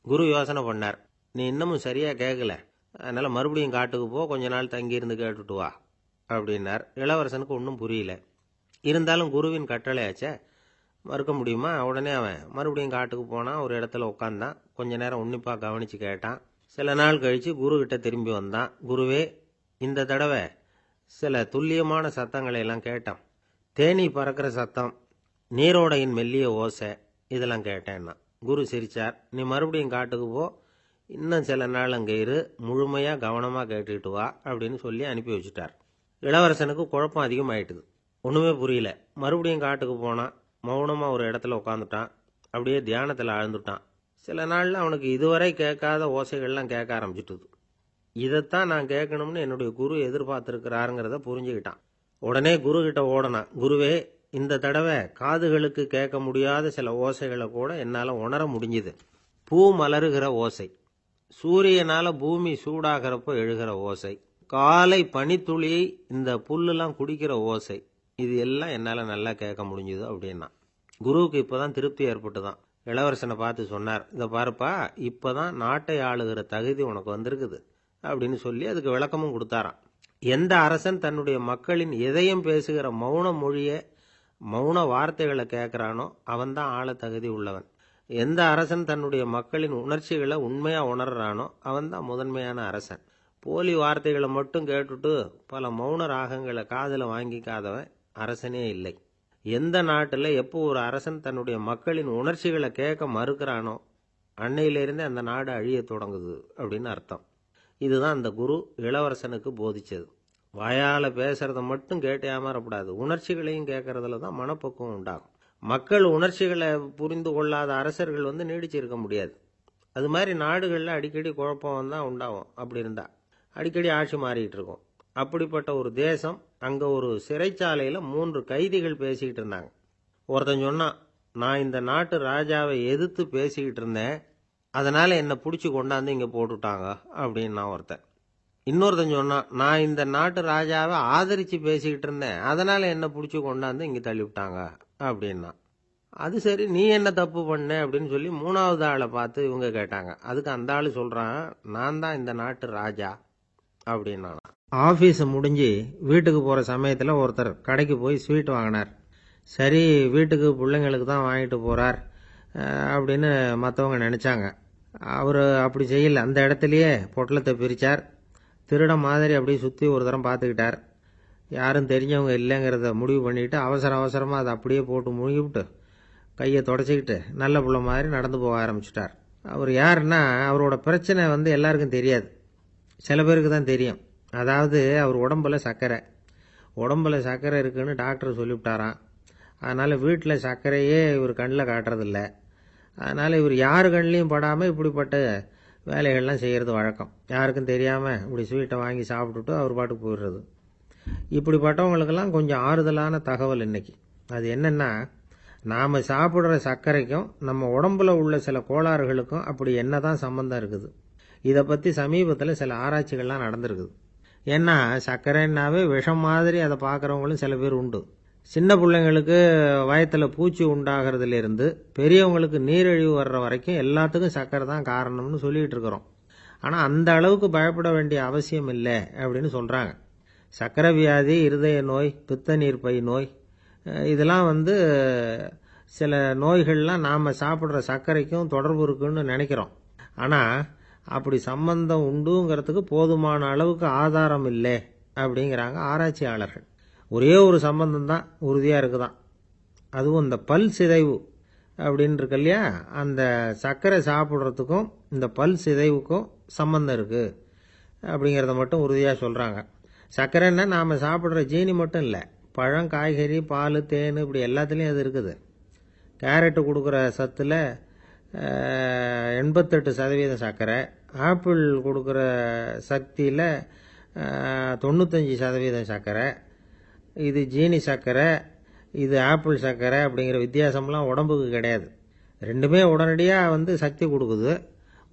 குரு யோசனை பண்ணார். நீ இன்னமும் சரியாக கேட்கல, அதனால் மறுபடியும் காட்டுக்கு போ, கொஞ்ச நாள் தங்கியிருந்து கேட்டுட்டு வா அப்படின்னார். இளவரசனுக்கு ஒன்றும் புரியல. இருந்தாலும் குருவின் கட்டளையாச்சே, மறுக்க முடியுமா? உடனே அவன் மறுபடியும் காட்டுக்கு போனான். ஒரு இடத்துல உட்காந்தான். கொஞ்ச நேரம் உன்னிப்பாக கவனித்து கேட்டான். சில நாள் கழித்து குரு கிட்ட திரும்பி வந்தான். குருவே, இந்த தடவை சில துல்லியமான சத்தங்களை எல்லாம் கேட்டான். தேனி பறக்கிற சத்தம், நீரோடையின் மெல்லிய ஓசை, இதெல்லாம் கேட்டேன்னா. குரு சிரிச்சார். நீ மறுபடியும் காட்டுக்கு போ, இன்னும் சில நாள் அங்கே இரு, முழுமையாக கவனமாக கேட்டுக்கிட்டு வா அப்படின்னு சொல்லி அனுப்பி வச்சுட்டார். இளவரசனுக்கு குழப்பம் அதிகமாயிட்டுது. ஒன்றுமே புரியல. மறுபடியும் காட்டுக்கு போனான். மௌனமாக ஒரு இடத்துல உட்காந்துட்டான். அப்படியே தியானத்தில் ஆழ்ந்துட்டான். சில நாளில் அவனுக்கு இதுவரை கேட்காத ஓசைகள்லாம் கேட்க ஆரம்பிச்சிட்டுது. இதைத்தான் நான் கேட்கணும்னு என்னுடைய குரு எதிர்பார்த்துருக்கிறாருங்கிறத புரிஞ்சுக்கிட்டான். உடனே குரு கிட்ட ஓடனான். குருவே, இந்த தடவை காதுகளுக்கு கேட்க முடியாத சில ஓசைகளை கூட என்னால் உணர முடிஞ்சுது. பூ மலருகிற ஓசை, சூரியனால் பூமி சூடாகிறப்போ எழுகிற ஓசை, காலை பனித்துளி இந்த புல்லுலாம் குடிக்கிற ஓசை, இது எல்லாம் என்னால் நல்லா கேட்க முடிஞ்சுது அப்படின்னா. குருவுக்கு இப்போதான் திருப்தி ஏற்பட்டுதான். இளவரசனை பார்த்து சொன்னார், இதை பாருப்பா, இப்போதான் நாட்டை ஆளுகிற தகுதி உனக்கு வந்திருக்குது அப்படின்னு சொல்லி அதுக்கு விளக்கமும் கொடுத்தாராம். எந்த அரசன் தன்னுடைய மக்களின் இதயம் பேசுகிற மௌன மொழியை, மௌன வார்த்தைகளை கேட்குறானோ அவன்தான் ஆள தகுதி உள்ளவன். எந்த அரசன் தன்னுடைய மக்களின் உணர்ச்சிகளை உண்மையாக உணர்றானோ அவன்தான் முதன்மையான அரசன். போலி வார்த்தைகளை மட்டும் கேட்டுட்டு பல மௌன ராகங்களை காதில் வாங்கிக்காதவன் அரசனே இல்லை. எந்த நாட்டில் எப்போ ஒரு அரசன் தன்னுடைய மக்களின் உணர்ச்சிகளை கேட்க மறுக்கிறானோ அன்னையிலிருந்தே அந்த நாடு அழிய தொடங்குது அப்படின்னு அர்த்தம். இதுதான் அந்த குரு இளவரசனுக்கு போதிச்சது. வாயால் பேசுறத மட்டும் கேட்டு ஏமாறக்கூடாது, உணர்ச்சிகளையும் கேட்கறதுல தான் மனப்பக்குவம் உண்டாகும். மக்கள் உணர்ச்சிகளை புரிந்து கொள்ளாத அரசர்கள் நீடிச்சிருக்க முடியாது. அது மாதிரி நாடுகளில் அடிக்கடி குழப்பம் தான் உண்டாகும். அப்படி இருந்தா அடிக்கடி ஆட்சி மாறிக்கிட்டு இருக்கும். அப்படிப்பட்ட ஒரு தேசம், அங்கே ஒரு சிறைச்சாலையில் 3 கைதிகள் பேசிக்கிட்டு இருந்தாங்க. ஒருத்தன் சொன்னான், நான் இந்த நாட்டு ராஜாவை எதிர்த்து பேசிக்கிட்டு இருந்தேன், அதனால் என்னை பிடிச்சி கொண்டாந்து இங்கே போட்டுட்டாங்க அப்படின்னா ஒருத்தன். இன்னொருத்தன் சொன்னான், நான் இந்த நாட்டு ராஜாவை ஆதரித்து பேசிக்கிட்டு இருந்தேன், அதனால் என்னை பிடிச்சி கொண்டாந்து இங்கே தள்ளிவிட்டாங்க அப்படின்னா. அது சரி, நீ என்ன தப்பு பண்ண அப்படின்னு சொல்லி 3வது ஆளை பார்த்து இவங்க கேட்டாங்க. அதுக்கு அந்த ஆள் சொல்கிறான், நான் தான் இந்த நாட்டு ராஜா அப்படின்னா. ஆஃபீஸ் முடிஞ்சு வீட்டுக்கு போகிற சமயத்தில் ஒருத்தர் கடைக்கு போய் ஸ்வீட் வாங்கினார். சரி, வீட்டுக்கு பிள்ளைங்களுக்கு தான் வாங்கிட்டு போகிறார் அப்படின்னு மற்றவங்க நினச்சாங்க. அவர் அப்படி செய்யல. அந்த இடத்துலையே பொட்டலத்தை பிரித்தார். திருட மாதிரி அப்படியே சுற்றி ஒரு தரம் பார்த்துக்கிட்டார். யாரும் தெரிஞ்சவங்க இல்லைங்கிறத முடிவு பண்ணிவிட்டு அவசரமாக அதை அப்படியே போட்டு முழுகிவிட்டு கையை தொடச்சிக்கிட்டு நல்ல புள்ள மாதிரி நடந்து போக ஆரம்பிச்சிட்டார். அவர் யாருன்னா, அவரோட பிரச்சனை எல்லாருக்கும் தெரியாது, சில பேருக்கு தான் தெரியும். அதாவது அவர் உடம்புல சர்க்கரை இருக்குன்னு டாக்டர் சொல்லிவிட்டாராம். அதனால் வீட்டில் சர்க்கரையே இவர் கண்ணில் காட்டுறதில்ல. அதனால் இவர் யார் கண்ணிலையும் படாமல் இப்படிப்பட்ட வேலைகள்லாம் செய்கிறது வழக்கம். யாருக்கும் தெரியாமல் இப்படி ஸ்வீட்டை வாங்கி சாப்பிட்டுட்டு அவர் பாட்டுக்கு போயிடுறது. இப்படிப்பட்டவங்களுக்கெல்லாம் கொஞ்சம் ஆறுதலான தகவல் இன்னைக்கு. அது என்னென்னா, நாம் சாப்பிட்ற சர்க்கரைக்கும் நம்ம உடம்புல உள்ள சில கோளாறுகளுக்கும் அப்படி என்ன தான் சம்மந்தம் இருக்குது. இதை பற்றி சமீபத்தில் சில ஆராய்ச்சிகள்லாம் நடந்திருக்குது. ஏன்னா சர்க்கரைன்னாவே விஷம் மாதிரி அதை பார்க்குறவங்களும் சில பேர் உண்டு. சின்ன பிள்ளைங்களுக்கு வயத்தில் பூச்சி உண்டாகிறதுலேருந்து பெரியவங்களுக்கு நீரிழிவு வர்ற வரைக்கும் எல்லாத்துக்கும் சர்க்கரை தான் காரணம்னு சொல்லிகிட்டு இருக்கிறோம். ஆனால் அந்த அளவுக்கு பயப்பட வேண்டிய அவசியம் இல்லை அப்படின்னு சொல்கிறாங்க. சர்க்கரை வியாதி, இருதய நோய், பித்த நீர்ப்பை நோய், இதெல்லாம் சில நோய்கள்லாம் நாம் சாப்பிட்ற சர்க்கரைக்கும் தொடர்பு இருக்குன்னு நினைக்கிறோம். ஆனால் அப்படி சம்பந்தம் உண்டுங்கிறதுக்கு போதுமான அளவுக்கு ஆதாரம் இல்லை அப்படிங்கிறாங்க ஆராய்ச்சியாளர்கள். ஒரே ஒரு சம்பந்தம் தான் உறுதியாக இருக்குதான். அதுவும் இந்த பல் சிதைவு அப்படின்னு இருக்கு இல்லையா, அந்த சர்க்கரை சாப்பிட்றதுக்கும் இந்த பல் சிதைவுக்கும் சம்பந்தம் இருக்குது அப்படிங்கிறத மட்டும் உறுதியாக சொல்கிறாங்க. சர்க்கரைன்னா நாம் சாப்பிட்ற ஜீனி மட்டும் இல்லை, பழம், காய்கறி, பால், தேன், இப்படி எல்லாத்துலேயும் அது இருக்குது. கேரட்டு கொடுக்குற சத்தில் 88% சர்க்கரை, ஆப்பிள் கொடுக்குற சக்தியில் 95% சர்க்கரை. இது ஜீனி சர்க்கரை, இது ஆப்பிள் சர்க்கரை அப்படிங்கிற வித்தியாசம்லாம் உடம்புக்கு கிடையாது. ரெண்டுமே உடனடியாக சக்தி கொடுக்குது.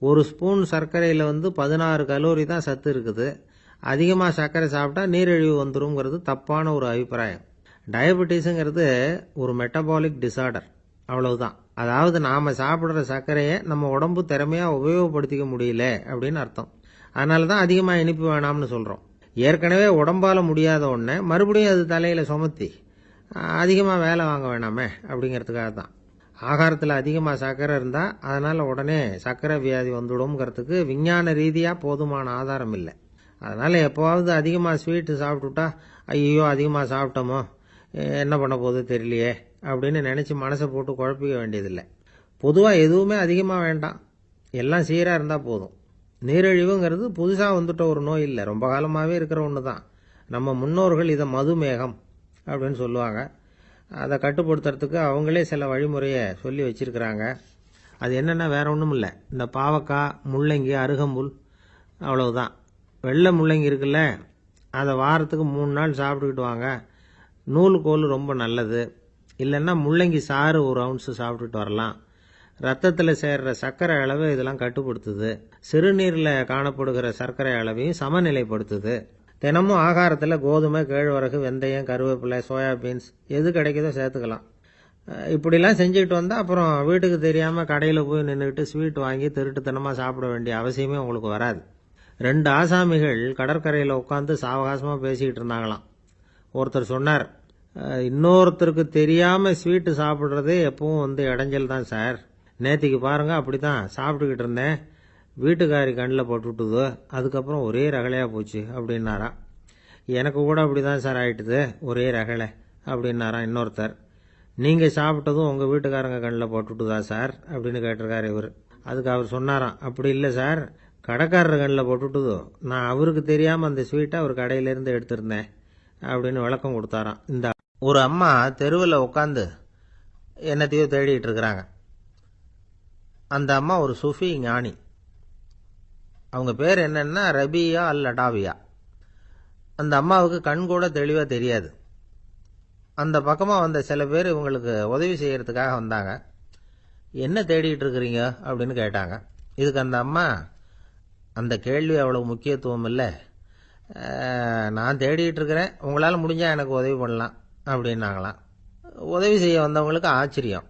ஒரு ஸ்பூன் சர்க்கரையில் 16 கலோரி தான் சத்து இருக்குது. அதிகமாக சர்க்கரை சாப்பிட்டா நீரிழிவு வந்துருங்கிறது தப்பான ஒரு அபிப்பிராயம். டயபெட்டிஸுங்கிறது ஒரு மெட்டபாலிக் டிசார்டர், அவ்வளவுதான். அதாவது நாம் சாப்பிட்ற சர்க்கரையை நம்ம உடம்பு திறமையாக உபயோகப்படுத்திக்க முடியல அப்படின்னு அர்த்தம். அதனால தான் அதிகமாக இனிப்பு வேணாம்னு சொல்கிறோம். ஏற்கனவே உடம்பால் முடியாத ஒன்றை மறுபடியும் அது தலையில் சுமத்தி அதிகமாக வேலை வாங்க வேணாமே அப்படிங்கிறதுக்காக தான். ஆகாரத்தில் அதிகமாக சர்க்கரை இருந்தால் அதனால் உடனே சர்க்கரை வியாதி வந்துடும்ங்கிறதுக்கு விஞ்ஞான ரீதியாக போதுமான ஆதாரம் இல்லை. அதனால் எப்போவாவது அதிகமாக ஸ்வீட்டு சாப்பிட்டுட்டா ஐயோ அதிகமாக சாப்பிட்டோமோ என்ன பண்ண போகுது தெரியலையே அப்படின்னு நினச்சி மனசை போட்டு குழப்பிக்க வேண்டியதில்லை. பொதுவாக எதுவுமே அதிகமாக வேண்டாம், எல்லாம் சீராக இருந்தால் போதும். நீரிழிவுங்கிறது புதுசாக வந்துட்ட ஒரு நோய் இல்லை, ரொம்ப காலமாகவே இருக்கிற ஒன்று தான். நம்ம முன்னோர்கள் இதை மதுமேகம் அப்படின்னு சொல்லுவாங்க. அதை கட்டுப்படுத்துறதுக்கு அவங்களே சில வழிமுறையை சொல்லி வச்சிருக்கிறாங்க. அது என்னென்னா வேற ஒன்றும் இல்லை, இந்த பாவக்காய், முள்ளங்கி, அருகம்புல், அவ்வளவுதான். வெள்ளை முள்ளங்கி இருக்குல்ல, அதை வாரத்துக்கு 3 நாள் சாப்பிட்டுக்கிட்டு வாங்க. நூலுக்கோல் ரொம்ப நல்லது. இல்லைன்னா முள்ளங்கி சாறு 1 ounce சாப்பிட்டுட்டு வரலாம். ரத்தத்தில் சேர்ற சர்க்கரை அளவை இதெல்லாம் கட்டுப்படுத்துது. சிறுநீரில் காணப்படுகிற சர்க்கரை அளவையும் சமநிலைப்படுத்துது. தினமும் ஆகாரத்தில் கோதுமை, கேழ்வரகு, வெந்தயம், கருவேப்பிலை, சோயாபீன்ஸ் எது கிடைக்குதோ சேர்த்துக்கலாம். இப்படிலாம் செஞ்சுக்கிட்டு வந்தால் அப்புறம் வீட்டுக்கு தெரியாமல் கடையில் போய் நின்றுக்கிட்டு ஸ்வீட் வாங்கி திருட்டுத்தனமாக சாப்பிட வேண்டிய அவசியமே உங்களுக்கு வராது. 2 ஆசாமிகள் கடற்கரையில் உட்காந்து சாவகாசமாக பேசிக்கிட்டு இருந்தாங்களாம். ஒருத்தர் சொன்னார், இன்னொருத்தருக்கு தெரியாமல் ஸ்வீட்டு சாப்பிட்றதே எப்பவும் இடைஞ்சல் தான் சார். நேற்றுக்கு பாருங்க அப்படி தான் சாப்பிட்டுக்கிட்டு இருந்தேன், வீட்டுக்காரி கண்ணில் போட்டுவிட்டுது, அதுக்கப்புறம் ஒரே ரகலையாக போச்சு அப்படின்னாராம். எனக்கு கூட அப்படி தான் சார் ஆயிட்டுது, ஒரே ரகலை அப்படின்னாராம் இன்னொருத்தர். நீங்கள் சாப்பிட்டதும் உங்கள் வீட்டுக்காரங்க கண்ணில் போட்டுவிட்டுதா சார் அப்படின்னு கேட்டிருக்காரு இவர். அதுக்கு அவர் சொன்னாராம், அப்படி இல்லை சார், கடைக்காரர் கண்ணில் போட்டுவிட்டுதோ, நான் அவருக்கு தெரியாமல் அந்த ஸ்வீட்டை அவர் கடையிலேருந்து எடுத்திருந்தேன் அப்படின்னு விளக்கம் கொடுத்தாராம். இந்த ஒரு அம்மா தெருவில் உட்காந்து என்னத்தையோ தேடிட்டு இருக்கிறாங்க. அந்த அம்மா ஒரு சூஃபி ஞானி. அவங்க பேர் என்னன்னா ரபியா அல் அடாவியா. அந்த அம்மாவுக்கு கண் கூட தெளிவாக தெரியாது. அந்த பக்கமாக வந்த சில பேர் இவங்களுக்கு உதவி செய்யறதுக்காக வந்தாங்க. என்ன தேடிட்டு இருக்கிறீங்க அப்படின்னு கேட்டாங்க. இதுக்கு அந்த அம்மா, அந்த கேள்வி அவ்வளவு முக்கியத்துவம் இல்லை, நான் தேடிட்டு இருக்கிறேன், உங்களால் முடிஞ்சால் எனக்கு உதவி பண்ணலாம் அப்படின்னாங்களாம். உதவி செய்ய வந்தவங்களுக்கு ஆச்சரியம்.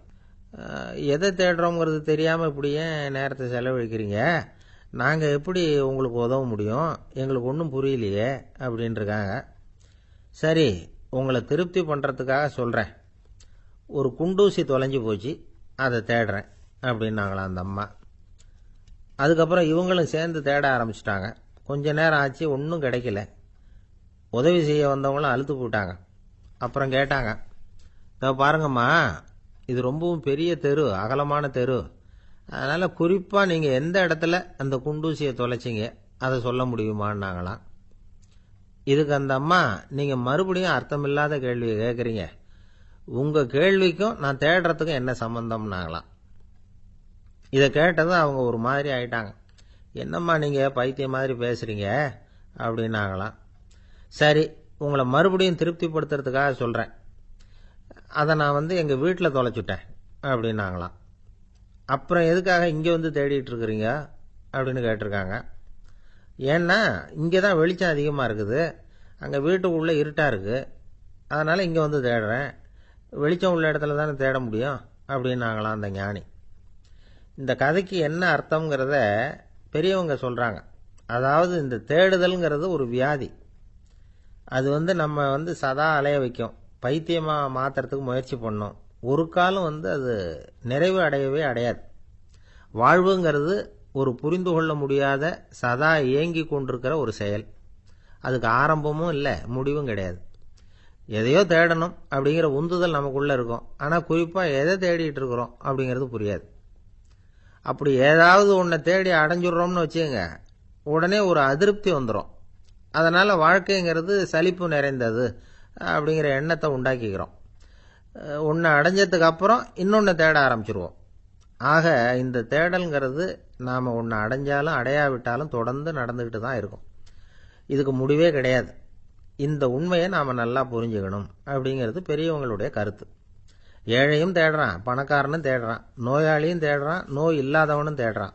எதை தேடுறோங்கிறது தெரியாமல் இப்படி ஏன் நேரத்தை செலவழிக்கிறீங்க, நாங்கள் எப்படி உங்களுக்கு உதவ முடியும், எங்களுக்கு ஒன்றும் புரியலையே அப்படின்ட்டுருக்காங்க. சரி, உங்களை திருப்தி பண்ணுறதுக்காக சொல்கிறேன், ஒரு குண்டூசி தொலைஞ்சு போச்சு, அதை தேடுறேன் அப்படின்னாங்களாம் அந்த அம்மா. அதுக்கப்புறம் இவங்களும் சேர்ந்து தேட ஆரம்பிச்சிட்டாங்க. கொஞ்ச நேரம் ஆச்சு, ஒன்றும் கிடைக்கல. உதவி செய்ய வந்தவங்களும் அழுத்து போட்டாங்க. அப்புறம் கேட்டாங்க, பாருங்கம்மா, இது ரொம்பவும் பெரிய தெரு, அகலமான தெரு, அதனால் குறிப்பாக நீங்கள் எந்த இடத்துல அந்த குண்டூசியை தொலைச்சிங்க அதை சொல்ல முடியுமான்னாங்களாம். இதுக்கு அந்த அம்மா, நீங்கள் மறுபடியும் அர்த்தமில்லாத கேள்வியை கேட்குறீங்க, உங்கள் கேள்விக்கும் நான் தேடுறதுக்கும் என்ன சம்பந்தம்னாங்களாம். இதை கேட்டதும் அவங்க ஒரு மாதிரி ஆயிட்டாங்க. என்னம்மா நீங்கள் பைத்தியம் மாதிரி பேசுகிறீங்க அப்படின்னாங்களாம். சரி, உங்களை மறுபடியும் திருப்திப்படுத்துறதுக்காக சொல்கிறேன், அதை நான் எங்கள் வீட்டில் தொலைச்சுட்டேன் அப்படின்னாங்களாம். அப்புறம் எதுக்காக இங்கே தேடிட்டு இருக்கிறீங்க அப்படின்னு கேட்டிருக்காங்க. ஏன்னா இங்கே தான் வெளிச்சம் அதிகமாக இருக்குது, அங்கே வீட்டுக்குள்ளே இருட்டாக இருக்குது, அதனால் இங்கே தேடுறேன், வெளிச்சம் உள்ள இடத்துல தானே தேட முடியும் அப்படின்னாங்களாம் அந்த ஞானி. இந்த கதைக்கு என்ன அர்த்தங்கிறத பெரியவங்க சொல்கிறாங்க. அதாவது இந்த தேடுதல்ங்கிறது ஒரு வியாதி. அது நம்ம சதா அலைய வைக்கும், பைத்தியமாக மாற்றுறதுக்கு முயற்சி பண்ணோம். ஒரு காலம் அது நிறைவு அடையவே அடையாது. வாழ்வுங்கிறது ஒரு புரிந்து கொள்ள முடியாத சதா இயங்கி கொண்டிருக்கிற ஒரு செயல். அதுக்கு ஆரம்பமும் இல்லை, முடிவும் கிடையாது. எதையோ தேடணும் அப்படிங்கிற உந்துதல் நமக்குள்ளே இருக்கும், ஆனால் குறிப்பாக எதை தேடிட்டு இருக்கிறோம் அப்படிங்கிறது புரியாது. அப்படி ஏதாவது ஒன்றை தேடி அடைஞ்சிடுறோம்னு வச்சுங்க, உடனே ஒரு அதிருப்தி வந்துடும். அதனால் வாழ்க்கைங்கிறது சலிப்பு நிறைந்தது அப்படிங்கிற எண்ணத்தை உண்டாக்கிக்கிறோம். ஒன்று அடைஞ்சதுக்கு அப்புறம் இன்னொன்று தேட ஆரம்பிச்சிருவோம். ஆக இந்த தேடல்ங்கிறது நாம் ஒன்று அடைஞ்சாலும் அடையாவிட்டாலும் தொடர்ந்து நடந்துக்கிட்டு தான் இருக்கும். இதுக்கு முடிவே கிடையாது. இந்த உண்மையை நாம் நல்லா புரிஞ்சுக்கணும் அப்படிங்கிறது பெரியவங்களுடைய கருத்து. ஏழையும் தேடுறான், பணக்காரனும் தேடுறான், நோயாளியும் தேடுறான், நோய் இல்லாதவனும் தேடுறான்,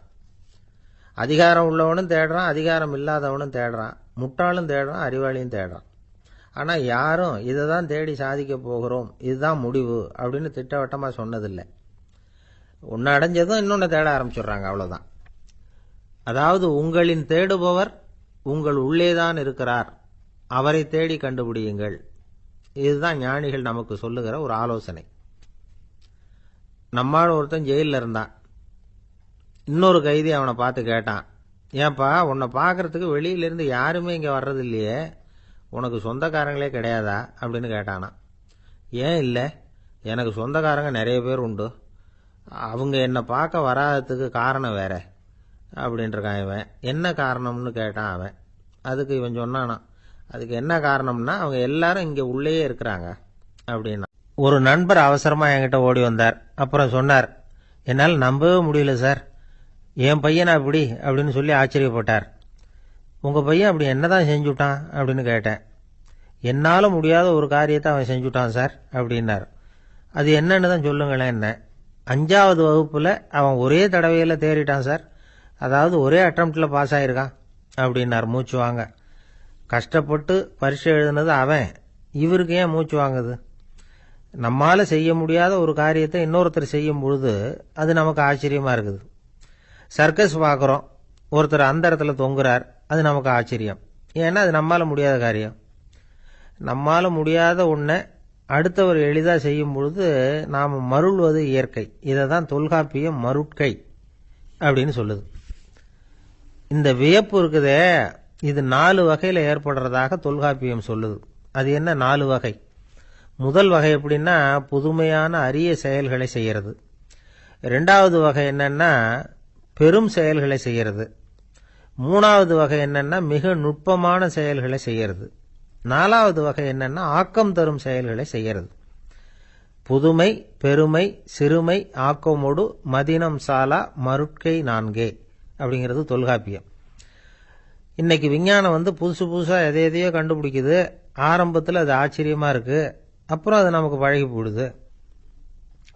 அதிகாரம் உள்ளவனும் தேடுறான், அதிகாரம் இல்லாதவனும் தேடுறான், முட்டாளும் தேடுறான், அறிவாளியும் தேடுறான். ஆனால் யாரும் இதை தான் தேடி சாதிக்க போகிறோம், இதுதான் முடிவு அப்படின்னு திட்டவட்டமாக சொன்னதில்லை. ஒன்று அடைஞ்சதும் இன்னொன்று தேட ஆரம்பிச்சிடுறாங்க, அவ்வளோதான். அதாவது உங்களின் தேடுபவர் உங்கள் உள்ளேதான் இருக்கிறார், அவரை தேடி கண்டுபிடியுங்கள். இதுதான் ஞானிகள் நமக்கு சொல்லுகிற ஒரு ஆலோசனை. நம்மால் ஒருத்தன் ஜெயிலில் இருந்தான். இன்னொரு கைதி அவனை பார்த்து கேட்டான், ஏன்பா உன்னை பார்க்கறதுக்கு வெளியிலேருந்து யாருமே இங்கே வர்றது இல்லையே, உனக்கு சொந்தக்காரங்களே கிடையாதா அப்படின்னு கேட்டானா. ஏன் இல்லை, எனக்கு சொந்தக்காரங்க நிறைய பேர் உண்டு, அவங்க என்னை பார்க்க வராததுக்கு காரணம் வேற அப்படின்ட்டுருக்கான் இவன். என்ன காரணம்னு கேட்டான் அவன். அதுக்கு இவன் சொன்னானா, அதுக்கு என்ன காரணம்னா அவங்க எல்லாரும் இங்கே உள்ளேயே இருக்கிறாங்க அப்படின்னா. ஒரு நண்பர் அவசரமாக என்கிட்ட ஓடி வந்தார். அப்புறம் சொன்னார், என்னால் நம்பவே முடியல சார், என் பையனா இப்படி அப்படின்னு சொல்லி ஆச்சரியப்பட்டார். உங்கள் பையன் அப்படி என்னதான் செஞ்சுட்டான் அப்படின்னு கேட்டேன். என்னால் முடியாத ஒரு காரியத்தை அவன் செஞ்சுட்டான் சார் அப்படின்னார். அது என்னன்னு தான் சொல்லுங்களேன். என்ன, 5வது வகுப்பில் அவன் ஒரே தடவையில் தேறிட்டான் சார், அதாவது ஒரே அட்டம்ப்டில் பாஸ் ஆகிருக்கான் அப்படின்னார் மூச்சு வாங்க. கஷ்டப்பட்டு பரீட்சை எழுதுனது அவன், இவருக்கு ஏன் மூச்சு வாங்குது? நம்மால் செய்ய முடியாத ஒரு காரியத்தை இன்னொருத்தர் செய்யும் பொழுது அது நமக்கு ஆச்சரியமாக இருக்குது. சர்க்கஸ் பார்க்குறோம், ஒருத்தர் அந்த இடத்துல தொங்குறார், அது நமக்கு ஆச்சரியம். ஏன்னா அது நம்மால் முடியாத காரியம். நம்மால் முடியாத ஒன்றை அடுத்தவர் எளிதாக செய்யும் பொழுது நாம் மருள்வது இயற்கை. இதை தான் தொல்காப்பியம் மருட்கை அப்படின்னு சொல்லுது. இந்த வியப்பு இருக்குதே, இது 4 வகையில் ஏற்படுறதாக தொல்காப்பியம் சொல்லுது. அது என்ன 4 வகை? முதல் வகை எப்படின்னா புதுமையான அரிய செயல்களை செய்கிறது. 2வது வகை என்னன்னா பெரும் செயல்களை செய்கிறது. 3வது வகை என்னன்னா மிக நுட்பமான செயல்களை செய்கிறது. 4வது வகை என்னன்னா ஆக்கம் தரும் செயல்களை செய்கிறது. புதுமை, பெருமை, சிறுமை, ஆக்கமோடு மதினம் சாலா மருட்கை 4 அப்படிங்கிறது தொல்காப்பியம். இன்னைக்கு விஞ்ஞானம் புதுசு புதுசாக எதையோ கண்டுபிடிக்குது. ஆரம்பத்தில் அது ஆச்சரியமா இருக்கு, அப்புறம் அது நமக்கு பழகி போடுது.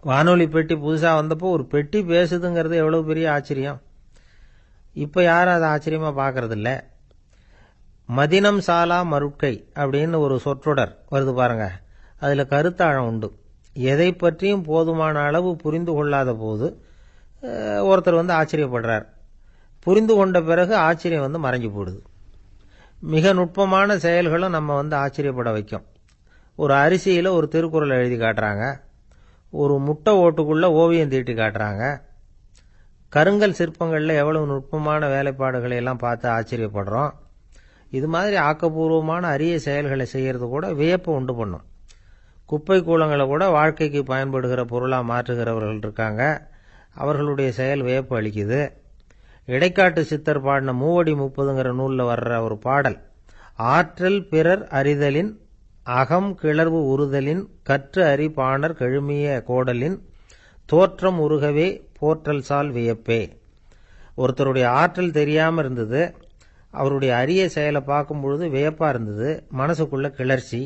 வானொலி பெட்டி புதுசாக வந்தப்போ ஒரு பெட்டி பேசுதுங்கிறது எவ்வளவு பெரிய ஆச்சரியம். இப்போ யாரும் அதை ஆச்சரியமா பார்க்கறதில்ல. மதினம் சாலா மருட்கை அப்படின்னு ஒரு சொற்றொடர் வருது பாருங்க, அதில் கருத்தாழம் உண்டு. எதை பற்றியும் போதுமான அளவு புரிந்து கொள்ளாத போது ஒருத்தர் ஆச்சரியப்படுறார். புரிந்து கொண்ட பிறகு ஆச்சரியம் மறைஞ்சு போடுது. மிக நுட்பமான செயல்களும் நம்ம ஆச்சரியப்பட வைக்கும். ஒரு அரிசியில் ஒரு திருக்குறள் எழுதி காட்டுறாங்க, ஒரு முட்டை ஓட்டுக்குள்ள ஓவியம் தீட்டி காட்டுறாங்க. கருங்கல் சிற்பங்களில் எவ்வளவு நுட்பமான வேலைப்பாடுகளை எல்லாம் பார்த்து ஆச்சரியப்படுறோம். இது மாதிரி ஆக்கப்பூர்வமான அரிய செயல்களை செய்யறது கூட வியப்பை உண்டு பண்ணும். குப்பை கூலங்களை கூட வாழ்க்கைக்கு பயன்படுகிற பொருளாக மாற்றுகிறவர்கள் இருக்காங்க, அவர்களுடைய செயல் வியப்பு அளிக்குது. இடைக்காட்டு சித்தர் பாடின 30 நூலில் வர்ற ஒரு பாடல், ஆற்றல் பிறர் அறிதலின் அகம் கிளர்வு உறுதலின் கற்று அறி பாணர் கெழுமிய கோடலின் தோற்றம் உருகவே போற்றல் சால் வியப்பே. ஒருத்தருடைய ஆற்றல் தெரியாமல் இருந்தது, அவருடைய அரிய செயலை பார்க்கும் பொழுது வியப்பாக இருந்தது, மனசுக்குள்ள கிளர்ச்சி.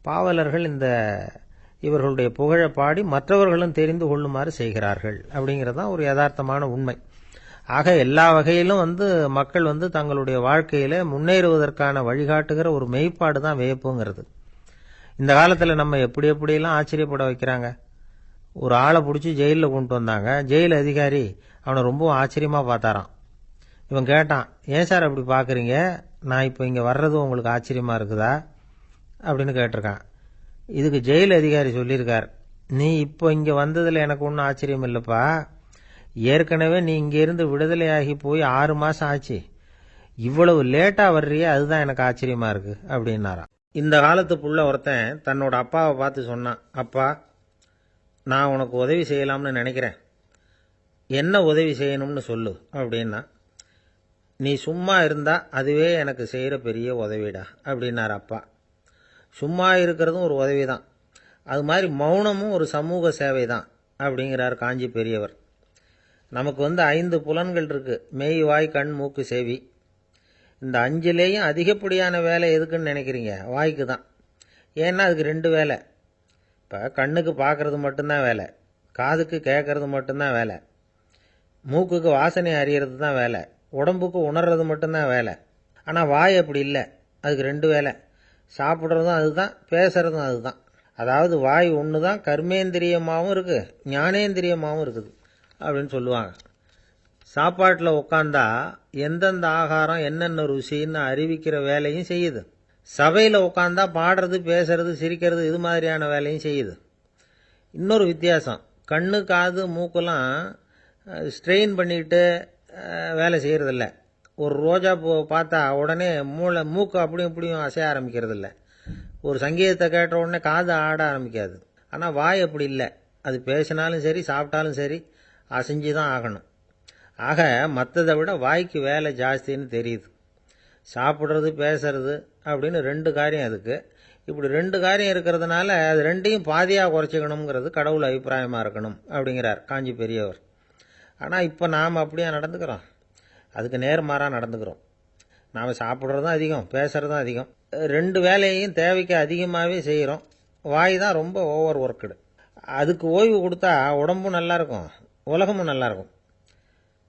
பாவலர்கள் இவர்களுடைய புகழை பாடி மற்றவர்களும் தெரிந்து கொள்ளுமாறு செய்கிறார்கள் அப்படிங்கிறது தான் ஒரு யதார்த்தமான உண்மை. ஆக எல்லா வகையிலும் மக்கள் தங்களுடைய வாழ்க்கையில முன்னேறுவதற்கான வழிகாட்டுகிற ஒரு மெய்ப்பாடு தான் வியப்புங்கிறது. இந்த காலத்தில் நம்ம எப்படியெல்லாம் ஆச்சரியப்பட வைக்கிறாங்க. ஒரு ஆளை பிடிச்சி ஜெயிலில் கொண்டு வந்தாங்க. ஜெயில் அதிகாரி அவனை ரொம்ப ஆச்சரியமா பார்த்தாராம். இவன் கேட்டான், ஏன் சார் அப்படி பார்க்குறீங்க, நான் இப்போ இங்கே வர்றது உங்களுக்கு ஆச்சரியமா இருக்குதா அப்படின்னு கேட்டிருக்கான். இதுக்கு ஜெயில் அதிகாரி சொல்லியிருக்கார், நீ இப்போ இங்கே வந்ததில் எனக்கு ஒன்றும் ஆச்சரியம் இல்லைப்பா, ஏற்கனவே நீ இங்கிருந்து விடுதலையாகி போய் 6 மாசம் ஆச்சு, இவ்வளவு லேட்டா வர்றியே அதுதான் எனக்கு ஆச்சரியமா இருக்கு அப்படின்னாராம். இந்த காலத்து புள்ள ஒருத்தன் தன்னோட அப்பாவை பார்த்து சொன்னான், அப்பா நான் உனக்கு உதவி செய்யலாம்னு நினைக்கிறேன், என்ன உதவி செய்யணும்னு சொல்லு அப்படின்னா. நீ சும்மா இருந்தா அதுவே எனக்கு செய்யற பெரிய உதவிடா அப்படின்னார் அப்பா. சும்மா இருக்கிறதும் ஒரு உதவி தான், அது மாதிரி மௌனமும் ஒரு சமூக சேவை தான் அப்படிங்கிறார் காஞ்சி பெரியவர். நமக்கு 5 புலன்கள் இருக்கு, மெய், வாய், கண், மூக்கு, செவி. இந்த 5லேயும் அதிகப்படியான வேலை எதுக்குன்னு நினைக்கிறீங்க? வாய்க்கு தான். ஏன்னா அதுக்கு 2 வேலை. இப்போ கண்ணுக்கு பார்க்கறது மட்டும்தான் வேலை, காதுக்கு கேட்கறது மட்டும்தான் வேலை, மூக்குக்கு வாசனை அறியறது தான் வேலை, உடம்புக்கு உணர்றது மட்டும்தான் வேலை. ஆனால் வாய் அப்படி இல்லை, அதுக்கு 2 வேலை. சாப்பிட்றதும் அதுதான், பேசுறதும் அதுதான். அதாவது வாய் ஒன்று தான் கர்மேந்திரியமாகவும் இருக்குது, ஞானேந்திரியமாகவும் இருக்குது அப்படின்னு சொல்லுவாங்க. சாப்பாட்டில் உட்காந்தா எந்தெந்த ஆகாரம் என்னென்ன ருசின்னு அறிவிக்கிற வேலையும் செய்யுது. சபையில் உட்காந்தா பாடுறது, பேசுறது, சிரிக்கிறது, இது மாதிரியான வேலையும் செய்யுது. இன்னொரு வித்தியாசம், கண்ணு, காது, மூக்கெல்லாம் ஸ்ட்ரெயின் பண்ணிக்கிட்டு வேலை செய்கிறதில்ல. ஒரு ரோஜா பூ பார்த்தா உடனே மூக்கு அப்படியும் இப்படியும் அசைய ஆரம்பிக்கிறதில்ல. ஒரு சங்கீதத்தை கேட்ட உடனே காது ஆட ஆரம்பிக்காது. ஆனால் வாய் அப்படி இல்லை, அது பேசினாலும் சரி சாப்பிட்டாலும் சரி அசைஞ்சு தான் ஆகணும். ஆக மற்றதை விட வாய்க்கு வேலை ஜாஸ்தின்னு தெரியுது. சாப்பிட்றது, பேசுறது அப்படின்னு 2 காரியம் அதுக்கு. இப்படி 2 காரியம் இருக்கிறதுனால அது 2ஐயும் பாதியாக குறைச்சிக்கணுங்கிறது கடவுள் அபிப்பிராயமாக இருக்கணும் அப்படிங்கிறார் காஞ்சி பெரியவர். ஆனால் இப்போ நாம் அப்படியே நடந்துக்கிறோம், அதுக்கு நேர்மாறாக நடந்துக்கிறோம். நாம் சாப்பிட்றதும் அதிகம், பேசுகிறதும் அதிகம், 2 வேலையையும் தேவைக்கு அதிகமாகவே செய்கிறோம். வாய் தான் ரொம்ப ஓவர் ஒர்க்குடு. அதுக்கு ஓய்வு கொடுத்தா உடம்பும் நல்லாயிருக்கும், உலகமும் நல்லாயிருக்கும்.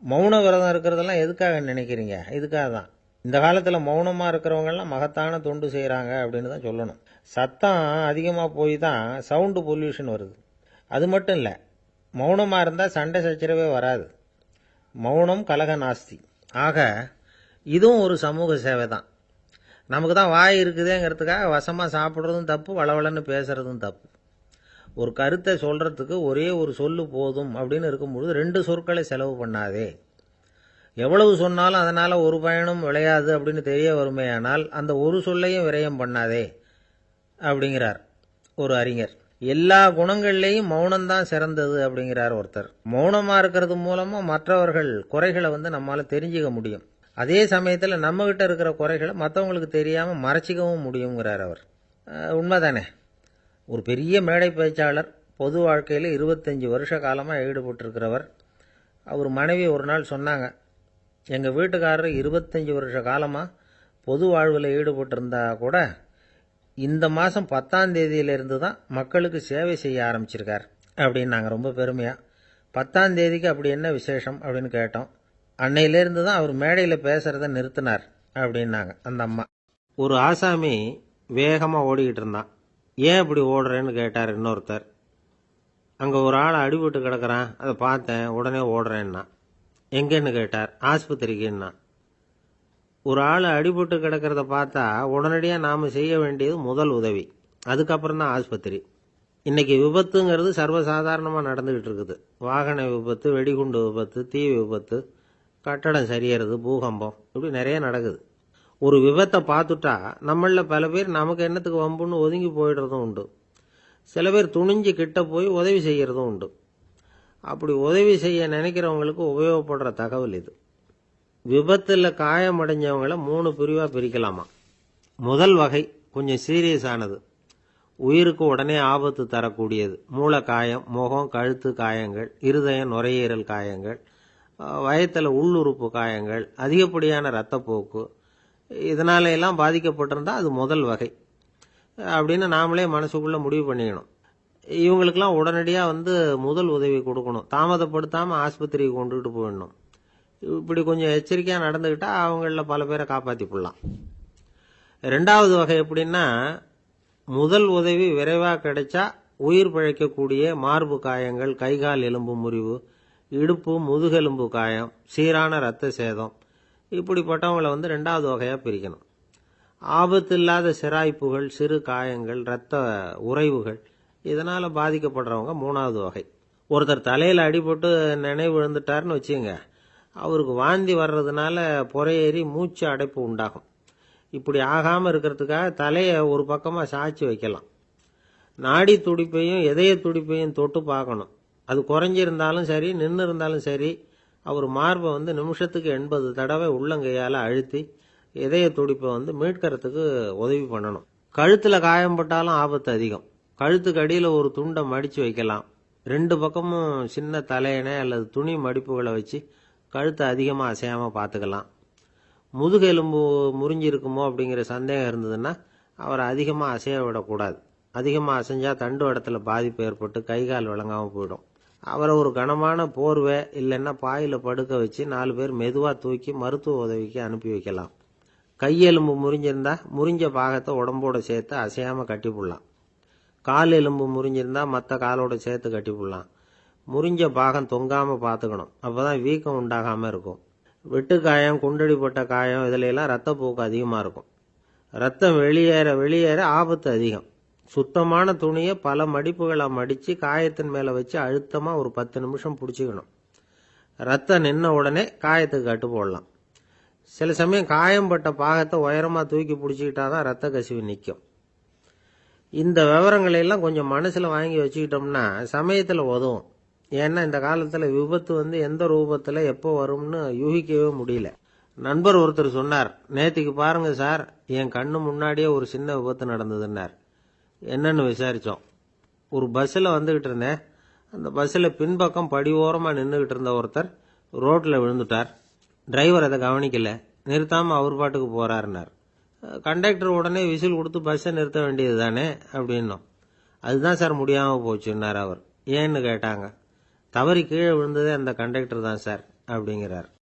மௌன விரதம் இருக்கிறதெல்லாம் எதுக்காக நினைக்கிறீங்க? இதுக்காக தான். இந்த காலத்தில் மௌனமாக இருக்கிறவங்கெல்லாம் மகத்தான தொண்டு செய்கிறாங்க அப்படின்னு தான் சொல்லணும். சத்தம் அதிகமாக போய் தான் சவுண்டு பொல்யூஷன் வருது. அது மட்டும் இல்லை, மௌனமாக இருந்தால் சண்டை சச்சரவே வராது. மௌனம் கலக நாஸ்தி. ஆக இதுவும் ஒரு சமூக சேவை தான். நமக்கு தான் வாய் இருக்குதேங்கிறதுக்காக வசமாக சாப்பிட்றதும் தப்பு, வளவளன்னு பேசுறதும் தப்பு. ஒரு கருத்தை சொல்கிறதுக்கு ஒரே ஒரு சொல்லு போதும் அப்படின்னு இருக்கும்பொழுது 2 சொற்களை செலவு பண்ணாதே. எவ்வளவு சொன்னாலும் அதனால் ஒரு பயனும் விளையாது அப்படின்னு தெரிய வருமேயானால் அந்த ஒரு சொல்லையும் விரயம் பண்ணாதே அப்படிங்கிறார் ஒரு அறிஞர். எல்லா குணங்கள்லேயும் மௌனம்தான் சிறந்தது அப்படிங்கிறார் ஒருத்தர். மௌனமாக இருக்கிறது மூலமாக மற்றவர்கள் குறைகளை நம்மால் தெரிஞ்சிக்க முடியும். அதே சமயத்தில் நம்மகிட்ட இருக்கிற குறைகளை மற்றவங்களுக்கு தெரியாமல் மறைச்சிக்கவும் முடியுங்கிறார் அவர். உண்மைதானே? ஒரு பெரிய மேடை பேச்சாளர், பொது வாழ்க்கையில் 25 வருஷ காலமாக ஈடுபட்டிருக்கிறவர். அவர் மனைவி ஒரு நாள் சொன்னாங்க, எங்கள் வீட்டுக்காரர் 25 வருஷ காலமாக பொது வாழ்வில் ஈடுபட்டிருந்தா கூட இந்த மாதம் 10ஆம் தேதியிலிருந்து தான் மக்களுக்கு சேவை செய்ய ஆரம்பிச்சிருக்கார் அப்படின்னு நாங்கள் ரொம்ப பெருமையாக. 10ஆம் தேதிக்கு அப்படி என்ன விசேஷம் அப்படின்னு கேட்டோம். அன்னையிலேருந்து தான் அவர் மேடையில் பேசுகிறத நிறுத்தினார் அப்படின்னாங்க அந்த அம்மா. ஒரு ஆசாமி வேகமாக ஓடிக்கிட்டு இருந்தான். ஏன் இப்படி ஓடுறேன்னு கேட்டார் இன்னொருத்தர். அங்கே ஒரு ஆள் அடிபட்டு கிடக்கிறான், அதை பார்த்தேன், உடனே ஓடுறேன்னா. எங்கேன்னு கேட்டார். ஆஸ்பத்திரிக்குன்னா. ஒரு ஆள் அடிபட்டு கிடக்கிறத பார்த்தா உடனடியாக நாம் செய்ய வேண்டியது முதல் உதவி, அதுக்கப்புறம் தான் ஆஸ்பத்திரி. இன்றைக்கி விபத்துங்கிறது சர்வசாதாரணமாக நடந்துக்கிட்டு இருக்குது. வாகன விபத்து, வெடிகுண்டு விபத்து, தீ விபத்து, கட்டடம் சரியறது, பூகம்பம், இப்படி நிறைய நடக்குது. ஒரு விபத்தை பார்த்துட்டா நம்மளில் பல பேர் நமக்கு என்னத்துக்கு வம்புன்னு ஒதுங்கி போயிடுறதும் உண்டு. சில பேர் துணிஞ்சு கிட்ட போய் உதவி செய்கிறதும் உண்டு. அப்படி உதவி செய்ய நினைக்கிறவங்களுக்கு உபயோகப்படுற தகவல் இது. விபத்தில் காயமடைஞ்சவங்களை 3 பிரிவாக பிரிக்கலாமா. முதல் வகை கொஞ்சம் சீரியஸானது, உயிருக்கு உடனே ஆபத்து தரக்கூடியது. மூளை காயம், முகம், கழுத்து காயங்கள், இருதயம், நுரையீரல் காயங்கள், வயத்தில் உள்ளுறுப்பு காயங்கள், அதிகப்படியான இரத்தப்போக்கு, இதனால எல்லாம் பாதிக்கப்பட்டிருந்தால் அது முதல் வகை அப்படின்னு நாமளே மனசுக்குள்ளே முடிவு பண்ணிக்கணும். இவங்களுக்கெல்லாம் உடனடியாக முதல் உதவி கொடுக்கணும், தாமதப்படுத்தாமல் ஆஸ்பத்திரிக்கு கொண்டுகிட்டு போயிடணும். இப்படி கொஞ்சம் எச்சரிக்கையாக நடந்துக்கிட்டால் அவங்களில் பல பேரை காப்பாற்றி போடலாம். 2வது வகை எப்படின்னா, முதல் உதவி விரைவாக கிடைச்சா உயிர் பிழைக்கக்கூடிய மார்பு காயங்கள், கைகால் எலும்பு முறிவு, இடுப்பு முதுகெலும்பு காயம், சீரான இரத்த சேதம், இப்படிப்பட்டவங்களை 2வது வகையாக பிரிக்கணும். ஆபத்து இல்லாத சிராய்ப்புகள், சிறு காயங்கள், இரத்த உறைவுகள், இதனால் பாதிக்கப்படுறவங்க 3வது வகை. ஒருத்தர் தலையில் அடிபட்டு நினைவு இழந்துட்டார்னு வச்சுங்க, அவருக்கு வாந்தி வர்றதுனால புறையேறி மூச்சு அடைப்பு உண்டாகும். இப்படி ஆகாமல் இருக்கிறதுக்காக தலையை ஒரு பக்கமாக சாய்ச்சி வைக்கலாம். நாடி துடிப்பையும் இதய துடிப்பையும் தொட்டு பார்க்கணும். அது குறைஞ்சிருந்தாலும் சரி, நின்று இருந்தாலும் சரி, அவர் மார்பை நிமிஷத்துக்கு 80 தடவை உள்ளங்கையால் அழுத்தி இதய துடிப்பை மீட்கிறதுக்கு உதவி பண்ணணும். கழுத்தில் காயம்பட்டாலும் ஆபத்து அதிகம். கழுத்துக்கு அடியில் ஒரு துண்டை மடித்து வைக்கலாம். 2 பக்கமும் சின்ன தலையணை அல்லது துணி மடிப்புகளை வச்சு கழுத்தை அதிகமாக அசையாமல் பார்த்துக்கலாம். முதுகெலும்பு முறிஞ்சிருக்குமோ அப்படிங்கிற சந்தேகம் இருந்ததுன்னா அவரை அதிகமாக அசைய விடக்கூடாது. அதிகமாக அசைஞ்சால் தண்டு இடத்துல பாதிப்பு ஏற்பட்டு கை கால் விளங்காமல் போயிடும். அவரை ஒரு கனமான போர்வை இல்லைன்னா பாயில் படுக்க வச்சு 4 பேர் மெதுவாக தூக்கி மருத்துவ உதவிக்கு அனுப்பி வைக்கலாம். கையெலும்பு முறிஞ்சிருந்தா முறிஞ்ச பாகத்தை உடம்போட சேர்த்து அசையாமல் கட்டி போடலாம். கால் எலும்பு முறிஞ்சிருந்தா மற்ற காலோட சேர்த்து கட்டி போடலாம். முறிஞ்ச பாகம் தொங்காமல் பார்த்துக்கணும். அப்போ தான் வீக்கம் உண்டாகாமல் இருக்கும். வெட்டுக்காயம், குண்டடிப்பட்ட காயம் இதிலெல்லாம் ரத்தப்போக்கு அதிகமாக இருக்கும். ரத்தம் வெளியேற வெளியேற ஆபத்து அதிகம். சுத்தமான துணியை பல மடிப்புகளை மடித்து காயத்தின் மேலே வச்சு அழுத்தமாக ஒரு 10 நிமிஷம் பிடிச்சிக்கணும். ரத்தம் நின்ன உடனே காயத்துக்கு கட்டு போடலாம். சில சமயம் காயம்பட்ட பாகத்தை உயரமாக தூக்கி பிடிச்சிக்கிட்டா தான் ரத்த கசிவு நிற்கும். இந்த விவரங்களையெல்லாம் கொஞ்சம் மனசில் வாங்கி வச்சுக்கிட்டோம்னா சமயத்தில் உதவும். ஏன்னா இந்த காலத்தில் விபத்து எந்த ரூபத்தில் எப்போ வரும்னு யூகிக்கவே முடியல. நண்பர் ஒருத்தர் சொன்னார், நேற்றுக்கு பாருங்க சார், என் கண்ணு முன்னாடியே ஒரு சின்ன விபத்து நடந்ததுன்னார். என்னன்னு விசாரித்தோம். ஒரு பஸ்ஸில் வந்துக்கிட்டு இருந்தேன். அந்த பஸ்ஸில் பின்பக்கம் படி ஓரமாக நின்றுக்கிட்டு இருந்த ஒருத்தர் ரோட்டில் விழுந்துட்டார். டிரைவர் அதை கவனிக்கல, நிறுத்தாமல் அவர் பாட்டுக்கு போகிறாருன்னார். கண்டக்டர் உடனே விசில் கொடுத்து பஸ்ஸை நிறுத்த வேண்டியது தானே அப்படின்னோம். அதுதான் சார் முடியாமல் போச்சுன்னார் அவர். ஏன்னு கேட்டாங்க. தவறி கீழே விழுந்ததே அந்த கண்டக்டர் தான் சார் அப்படிங்கிறார்.